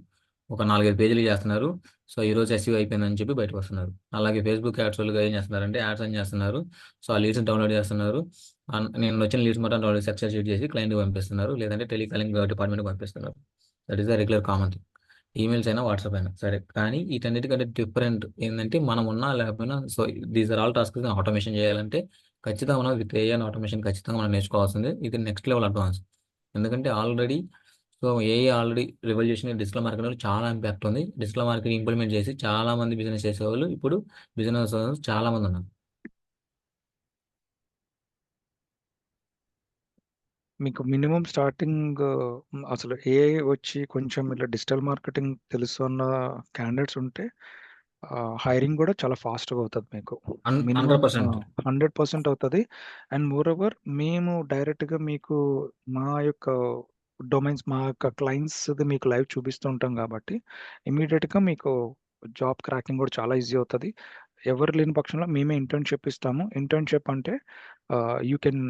ఒక 4-5 పేజీలు చేస్తున్నారు. సో ఈ రోజు ఎస్ఈఓ అయిపోయిందని చెప్పి బయటకు వస్తున్నారు. అలాగే ఫేస్బుక్ యాడ్స్ వాళ్ళు ఏం చేస్తున్నారంటే యాడ్స్ అని చేస్తున్నారు. సో ఆ లీడ్స్ డౌన్లోడ్ చేస్తున్నారు. నేను వచ్చిన లీడ్స్ మొత్తం డౌన్లోడ్ ఎక్సెల్ షీట్ చేసి క్లయింట్కి పంపిస్తున్నారు, లేదంటే టెలికాలింగ్ డిపార్ట్మెంట్కి పంపిస్తున్నారు. That is the regular common thing. Emails అయినా వాట్సాప్ అయినా సరే. కానీ వీటన్నిటికంటే డిఫరెంట్ ఏంటంటే మనం ఉన్నా లేకపోయినా so these are all tasks automation చేయాలంటే ఖచ్చితంగా మనం విత్ ఏఐ ఆటోమేషన్ ఖచ్చితంగా మనం నేర్చుకోవాల్సిందే. ఇది నెక్స్ట్ లెవెల్ అడ్వాన్స్. ఎందుకంటే already so AI already revolution digital మార్కెటింగ్లో చాలా ఇంపాక్ట్ ఉంది. డిజిటల్ మార్కెటింగ్ ఇంప్లిమెంట్ చేసి చాలా మంది బిజినెస్ చేసేవాళ్ళు ఇప్పుడు బిజినెస్ చాలా మంది ఉన్నారు. మీకు మినిమం స్టార్టింగ్ అసలు ఏఐ వచ్చి కొంచెం ఇలా డిజిటల్ మార్కెటింగ్ తెలుసు అన్న క్యాండిడేట్స్ ఉంటే హైరింగ్ కూడా చాలా ఫాస్ట్గా అవుతుంది మీకు. మినిమం 100%. 100% అవుతుంది. అండ్ మోరోవర్ మేము డైరెక్ట్గా మీకు మా యొక్క డొమైన్స్, మా యొక్క క్లయింట్స్ది మీకు లైవ్ చూపిస్తూ ఉంటాం కాబట్టి ఇమీడియట్గా మీకు జాబ్ క్రాకింగ్ కూడా చాలా ఈజీ అవుతుంది. ఎవరు లేని పక్షంలో మేమే ఇంటర్న్షిప్ ఇస్తాము. ఇంటర్న్షిప్ అంటే you can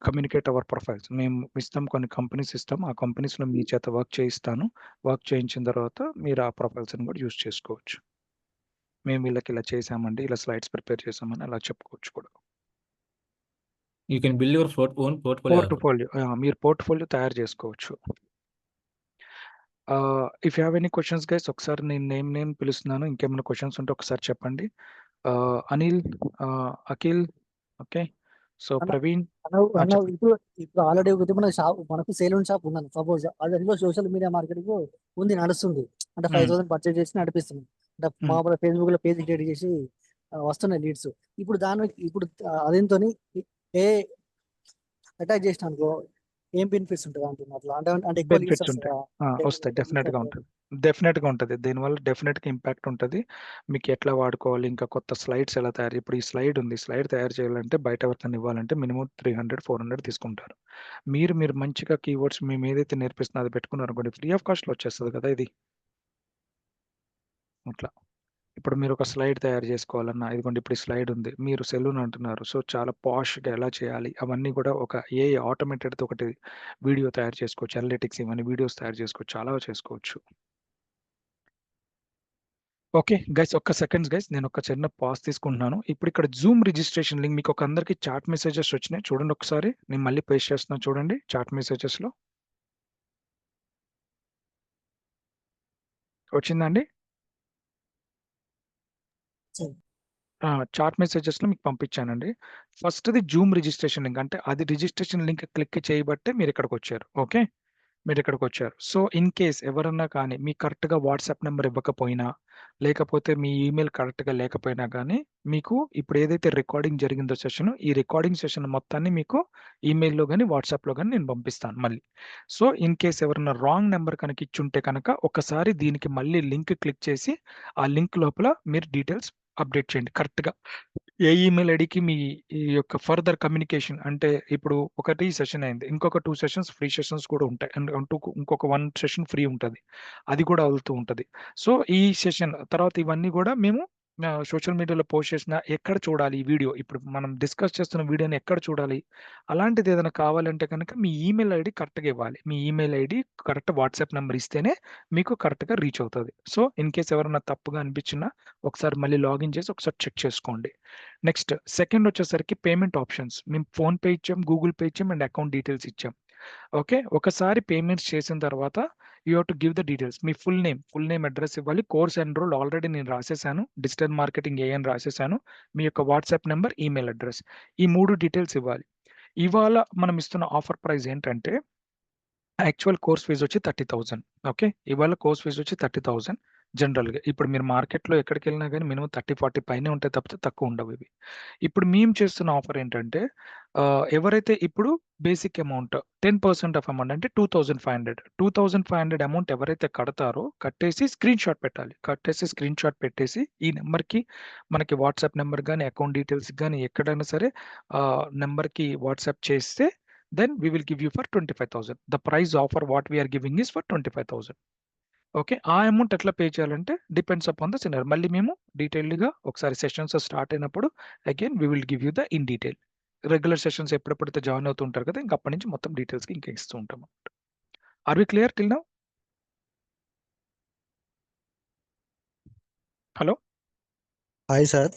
communicate our profiles. మేము ఇస్తాం, కొన్ని కంపెనీస్ ఇస్తాం. ఆ కంపెనీస్లో మీ చేత వర్క్ చేయిస్తాను. వర్క్ చేయించిన తర్వాత మీరు ఆ ప్రొఫైల్స్ని కూడా యూస్ చేసుకోవచ్చు. మేము వీళ్ళకి ఇలా చేసామండి, ఇలా స్లైడ్స్ ప్రిపేర్ చేసామని అలా చెప్పుకోవచ్చు కూడా. You can build your own portfolio. Portfolio మీరు పోర్ట్ఫోలియో తయారు చేసుకోవచ్చు. If you have any questions guys, ఒకసారి నేను నేమ్ పిలుస్తున్నాను. ఇంకేమైనా క్వశ్చన్స్ ఉంటే ఒకసారి చెప్పండి. అనిల్, అఖిల్, ఓకే. సో అన్న ప్రవీణ్, అన్న చెప్పండి. ఇప్పుడు ఆల్రెడీ ఒకటి మన షాప్, మనకు సేలూన్ షాప్ ఉందని సపోజ్, అది అందులో సోషల్ మీడియా మార్కెటింగ్ ఉంది, నడుస్తుంది. అంటే 5,000 పర్చేజ్ చేసి నడిపిస్తుంది. అంటే మామూలుగా ఫేస్బుక్ లో పేజ్ క్రియేట్ చేసి వస్తున్నాయి లీడ్స్. ఇప్పుడు ఇప్పుడు అదేంతో ఏ అటాక్ చేసిన అనుకో ఏం బెనిఫిట్స్ ఉంటుంది అంటున్నారు అట్లా. అంటే ఎక్కువ లీడ్స్ బెనిఫిట్స్ ఉంటాయి, వస్తాయి. డెఫినెట్గా ఉంటుంది, డెఫినెట్గా ఉంటుంది. దీనివల్ల డెఫినెట్గా ఇంపాక్ట్ ఉంటుంది. మీకు ఎట్లా వాడుకోవాలి, ఇంకా కొత్త స్లైడ్స్ ఎలా తయారు. ఇప్పుడు ఈ స్లైడ్ ఉంది, స్లైడ్ తయారు చేయాలంటే బయట ఎవరికైనా ఇవ్వాలంటే మినిమం 300-400 తీసుకుంటారు. మీరు మంచిగా కీవర్డ్స్ మేము ఏదైతే నేర్పిస్తున్నా అది పెట్టుకున్నారు అనుకోండి, ఫ్రీ ఆఫ్ కాస్ట్లో వచ్చేస్తుంది కదా ఇది. అట్లా ఇప్పుడు మీరు ఒక స్లైడ్ తయారు చేసుకోవాలన్నా, ఇదిగోండి ఇప్పుడు ఈ స్లైడ్ ఉంది, మీరు సెలూన్ అంటున్నారు. సో చాలా పాష్గా ఎలా చేయాలి అవన్నీ కూడా ఒక ఆటోమేటెడ్తో ఒకటి వీడియో తయారు చేసుకోవచ్చు. అనలిటిక్స్ ఇవన్నీ వీడియోస్ తయారు చేసుకోవచ్చు, చాలా చేసుకోవచ్చు. ఓకే గైస్, ఒక్క సెకండ్స్ గైస్, నేను ఒక చిన్న పాస్ తీసుకుంటున్నాను. ఇప్పుడు ఇక్కడ జూమ్ రిజిస్ట్రేషన్ లింక్ మీకు ఒక అందరికి చాట్ మెసేజెస్ వచ్చినాయి చూడండి ఒకసారి. నేను మళ్ళీ పేస్ట్ చేస్తున్నాను చూడండి చాట్ మెసేజెస్లో. వచ్చిందండి? చాట్ మెసేజెస్లో మీకు పంపించానండి. ఫస్ట్ది జూమ్ రిజిస్ట్రేషన్ లింక్, అంటే అది రిజిస్ట్రేషన్ లింక్ క్లిక్ చేయబట్టే మీరు ఇక్కడికి వచ్చారు. ఓకే, మీరు ఇక్కడికి వచ్చారు. సో ఇన్ కేస్ ఎవరన్నా కానీ మీ కరెక్ట్గా వాట్సాప్ నెంబర్ ఇవ్వకపోయినా, లేకపోతే మీ ఈమెయిల్ కరెక్ట్గా లేకపోయినా కానీ, మీకు ఇప్పుడు ఏదైతే రికార్డింగ్ జరిగిందో సెషన్, ఈ రికార్డింగ్ సెషన్ మొత్తాన్ని మీకు ఈమెయిల్లో కానీ వాట్సాప్లో కానీ నేను పంపిస్తాను మళ్ళీ. సో ఇన్ కేస్ ఎవరన్నా రాంగ్ నెంబర్ కనుక ఇచ్చుంటే కనుక ఒకసారి దీనికి మళ్ళీ లింక్ క్లిక్ చేసి ఆ లింక్ లోపల మీరు డీటెయిల్స్ అప్డేట్ చేయండి కరెక్ట్గా. ఏ ఈమెయిల్ ఐడికి మీ ఈ యొక్క ఫర్దర్ కమ్యూనికేషన్, అంటే ఇప్పుడు ఒకటి సెషన్ అయింది, ఇంకొక 2 సెషన్స్ ఫ్రీ సెషన్స్ కూడా ఉంటాయి, అండ్ ఇంకొక 1 సెషన్ ఫ్రీ ఉంటుంది, అది కూడా అవుతూ ఉంటుంది. సో ఈ సెషన్ తర్వాత ఇవన్నీ కూడా మేము సోషల్ మీడియాలో పోస్ట్ చేసిన ఎక్కడ చూడాలి ఈ వీడియో, ఇప్పుడు మనం డిస్కస్ చేస్తున్న వీడియోని ఎక్కడ చూడాలి, అలాంటిది ఏదైనా కావాలంటే కనుక మీ ఈమెయిల్ ఐడి కరెక్ట్గా ఇవ్వాలి. మీ email ID correct WhatsApp number ఇస్తేనే మీకు కరెక్ట్గా రీచ్ అవుతుంది. సో ఇన్ కేస్ ఎవరైనా తప్పుగా అనిపించినా ఒకసారి మళ్ళీ లాగిన్ చేసి ఒకసారి చెక్ చేసుకోండి. నెక్స్ట్ సెకండ్ వచ్చేసరికి పేమెంట్ ఆప్షన్స్. మేము ఫోన్పే ఇచ్చాం, గూగుల్ పే ఇచ్చాం, అండ్ అకౌంట్ డీటెయిల్స్ ఇచ్చాం. ఓకే, ఒకసారి పేమెంట్స్ చేసిన తర్వాత you have to give the details. Me full name address ఇవ్వాలి. కోర్స్ ఎన్రోల్ ఆల్రెడీ నేను రాసేసాను, డిజిటల్ మార్కెటింగ్ ఏఎన్ రాసేసాను. మీ యొక్క వాట్సాప్ నెంబర్, ఈమెయిల్ అడ్రస్, ఈ 3 డీటెయిల్స్ ఇవ్వాలి. ఇవాళ మనం ఇస్తున్న ఆఫర్ ప్రైస్ ఏంటంటే యాక్చువల్ కోర్స్ ఫీజు వచ్చి 30,000. ఓకే, ఇవాళ కోర్స్ ఫీజు వచ్చి 30,000. జనరల్గా ఇప్పుడు మీరు మార్కెట్లో ఎక్కడికి వెళ్ళినా కానీ మినిమం 30-40 పైనే ఉంటాయి తప్పితే తక్కువ ఉండవు ఇవి. ఇప్పుడు మేము చేస్తున్న ఆఫర్ ఏంటంటే ఎవరైతే ఇప్పుడు బేసిక్ అమౌంట్ 10% ఆఫ్ అమౌంట్ అంటే 2,500 అమౌంట్ ఎవరైతే కడతారో కట్టేసి స్క్రీన్ షాట్ పెట్టాలి. స్క్రీన్ షాట్ పెట్టేసి ఈ నెంబర్కి, మనకి వాట్సాప్ నెంబర్ కానీ అకౌంట్ డీటెయిల్స్ కానీ ఎక్కడైనా సరే నెంబర్కి వాట్సాప్ చేస్తే then we will give you for 25,000. The price offer what we are giving is for 25,000. Okay, ఆ అమౌంట్ ఎట్లా పే చేయాలంటే డిపెండ్స్ అపాన్ ద సినారియో. మళ్ళీ మేము డీటెయిల్డ్గా ఒకసారి సెషన్స్ స్టార్ట్ అయినప్పుడు again we will give you the in detail. Regular sessions ఎప్పుడెప్పుడైతే join అవుతుంటారు కదా, ఇంకా అప్పటి నుంచి మొత్తం డీటెయిల్స్కి ఇంకా ఇస్తూ ఉంటాం. Are we clear till now? Hello, hi sir.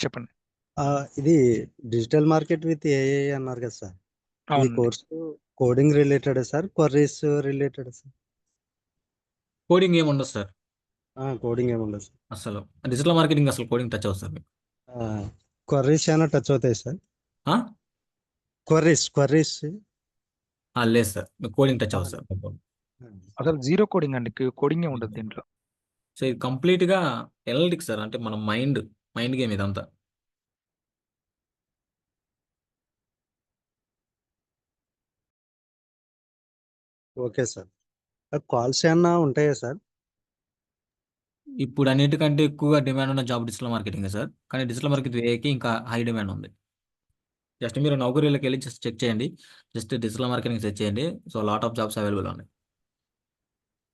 చెప్పండి. ఇది డిజిటల్ మార్కెట్ విత్ ఏఐ అన్నారు కదా సార్. ఈ అవునండి, course coding related sir, queries related sir? Coding ఏమి ఉండదు సార్, కోడింగ్ ఏముండదు సార్. అసలు డిజిటల్ మార్కెటింగ్ అసలు కోడింగ్ టచ్ అవుతుంది సార్ మీకు. క్వరీస్ ఏమైనా టచ్ అవుతాయి సార్? ఆ? క్వరీస్ లేదు సార్, మీకు కోడింగ్ టచ్ అవుతుంది సార్. అసలు జీరో కోడింగ్ అండి, కోడింగే ఉండదు దీంట్లో. సో ఇది కంప్లీట్గా ఎనలిటిక్స్ సార్, అంటే మన మైండ్ గేమ్ ఇదంతా. Okay sir. కాల్స్ ఏమన్నా ఉంటాయా సార్? ఇప్పుడు అన్నిటికంటే ఎక్కువగా డిమాండ్ ఉన్న జాబ్ డిజిటల్ మార్కెటింగ్ సార్. కానీ డిజిటల్ మార్కెటింగ్ ఏఐకి ఇంకా హై డిమాండ్ ఉంది. జస్ట్ మీరు నౌకరీలోకి వెళ్ళి జస్ట్ చెక్ చేయండి. జస్ట్ డిజిటల్ మార్కెటింగ్ సెర్చ్ చేయండి. So lot of jobs available ఉన్నాయి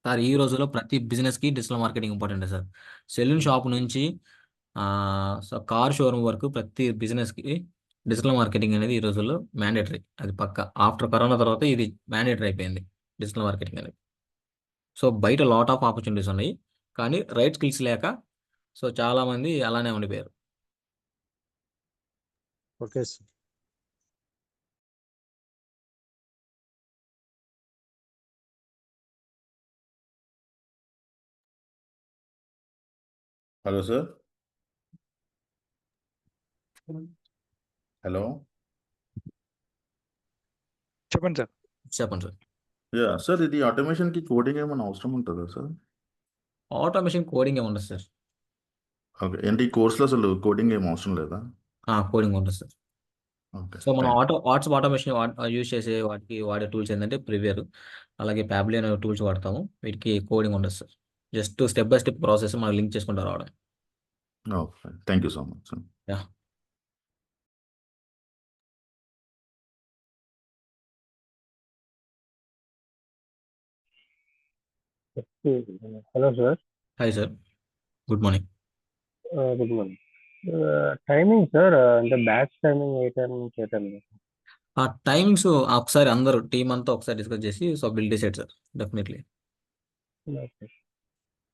సార్. ఈ రోజుల్లో ప్రతి బిజినెస్కి digital marketing important sir. Salon shop నుంచి సో కార్ షోరూమ్ వరకు ప్రతి బిజినెస్కి డిజిటల్ మార్కెటింగ్ అనేది ఈ రోజుల్లో మ్యాండేటరీ. అది పక్క. ఆఫ్టర్ కరోనా తర్వాత ఇది మ్యాండేటరీ అయిపోయింది డిజిటల్ మార్కెటింగ్ అనేది. సో బయట లాట్ ఆఫ్ ఆపర్చునిటీస్ ఉన్నాయి, కానీ రైట్ స్కిల్స్ లేక సో చాలామంది అలానే ఉండిపోయారు. Okay sir. Hello sir. Hello. చెప్పండి సార్. చెప్పండి సార్. యా సార్, ఇది ఆటోమేషన్కి కోడింగ్ ఏమైనా అవసరం ఉంటుందా సార్? ఆటోమేషన్ కోడింగ్ ఏముండదు సార్. ఓకే, అంటే ఈ కోర్సులో అసలు కోడింగ్ ఏం అవసరం లేదా? కోడింగ్ ఉంటుంది సార్. ఓకే, సో మనం థ్యాంక్ వాట్సాప్ ఆటోమేషన్ యూజ్ చేసే వాడే టూల్స్ ఏంటంటే ప్రివియర్, అలాగే ప్యాబ్లీ అనే టూల్స్ వాడతాము. వీటికి కోడింగ్ ఉండదు sir. Just step by step process మనం లింక్ చేసుకుంటూ రావడం. Okay, thank you so much sir. Yeah. Hello sir. Hi sir, good morning. Good morning. Timing sir, అంటే బ్యాచ్ టైమింగ్ ఏ టైం నుంచి ఏ టైం? ఆ టైమింగ్స్ ఒకసారి అందరూ టీం అంతా ఒకసారి డిస్కస్ చేసి so will decide sir, definitely.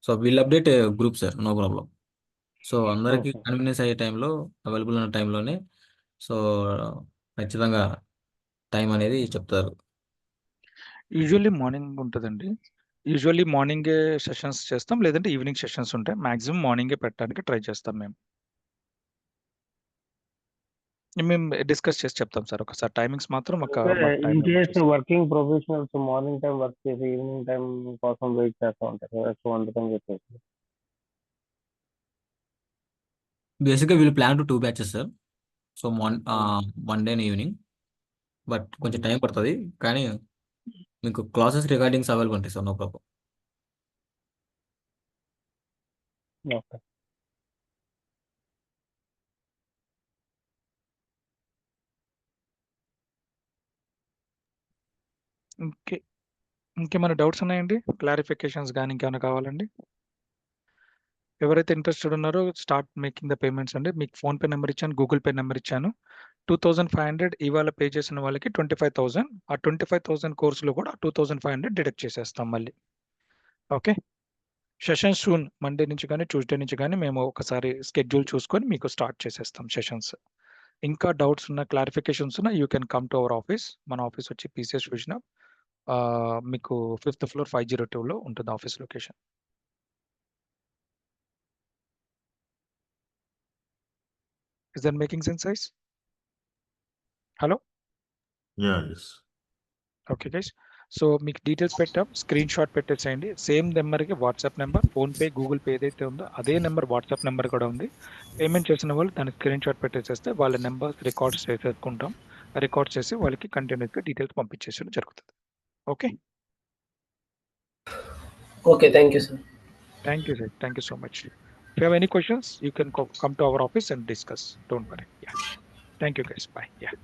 So will update group sir, no problem. So అందరికీ okay. Convenience అయ్యే టైంలో, అవైలబుల్ ఉన్న టైంలోనే సో ఖచ్చితంగా టైం అనేది చెప్తారు. యూజువల్లీ మార్నింగ్ ఉంటుందండి. యూజువల్లీ మార్నింగే సెషన్స్ చేస్తాం, లేదంటే ఈవినింగ్ సెషన్స్ ఉంటాయి. మాక్సిమం మార్నింగే పెట్టడానికి ట్రై చేస్తాం మేము. డిస్కస్ చేసి చెప్తాం సార్. ఒకసారి టైమింగ్స్ మాత్రం ఒక in case working professionals morning time work చేసి ఈవినింగ్ టైం కోసం వెయిట్ చేస్తూ ఉంటారు కదా, సో అందుకని చెప్పేసి. బేసిక్గా వీళ్ళు plan to 2 batches sir. So one day evening, but కొంచెం టైం పడుతుంది, కానీ మీకు క్లాసెస్ రికార్డింగ్స్ అవైలబుల్ ఉంటాయి సార్, నో ప్రాబ్లం. ఓకే. ఇంకేమైనా డౌట్స్ ఉన్నాయండి? క్లారిఫికేషన్స్ కానీ ఇంకేమైనా కావాలండి? ఎవరైతే ఇంట్రెస్టెడ్ ఉన్నారో స్టార్ట్ మేకింగ్ ద పేమెంట్స్ అండి. మీకు ఫోన్పే నెంబర్ ఇచ్చాను, గూగుల్ పే నెంబర్ ఇచ్చాను. 2500 ఇవాళ పే చేసిన వాళ్ళకి 25,000. ఆ 25,000 కోర్సులో కూడా 2500 డిడక్ట్ చేసేస్తాం మళ్ళీ. ఓకే. సెషన్స్ సూన్ మండే నుంచి కానీ ట్యూస్డే నుంచి కానీ మేము ఒకసారి స్కెడ్యూల్ చూసుకొని మీకు స్టార్ట్ చేసేస్తాం సెషన్స్. ఇంకా డౌట్స్ ఉన్న, క్లారిఫికేషన్స్ ఉన్న, you can come to our office. మన ఆఫీస్ వచ్చి పీసీఎస్ విజన్ మీకు 5th floor 502లో ఉంటుంది office location. Is that making sense guys? Hello. Yeah, yes. Okay guys, so మీకు డీటెయిల్స్ పెట్టాం, స్క్రీన్ షాట్ పెట్టేసేయండి. సేమ్ నెంబర్కి WhatsApp number, PhonePe, Google Pay ఏదైతే ఉందో అదే నెంబర్ వాట్సాప్ నెంబర్ కూడా ఉంది. పేమెంట్ చేసిన వాళ్ళు దానికి స్క్రీన్ షాట్ పెట్టేసేస్తే వాళ్ళ నెంబర్స్ రికార్డ్స్ చేసేసుకుంటాం. రికార్డ్ చేసి వాళ్ళకి కంటిన్యూస్గా డీటెయిల్స్ పంపించేసడం జరుగుతుంది. Okay. Okay, thank you sir. Thank you, sir. Thank you so much. If you have any questions, you can come to our office and discuss. Don't worry. Yeah. Thank you, guys. Bye. Yeah.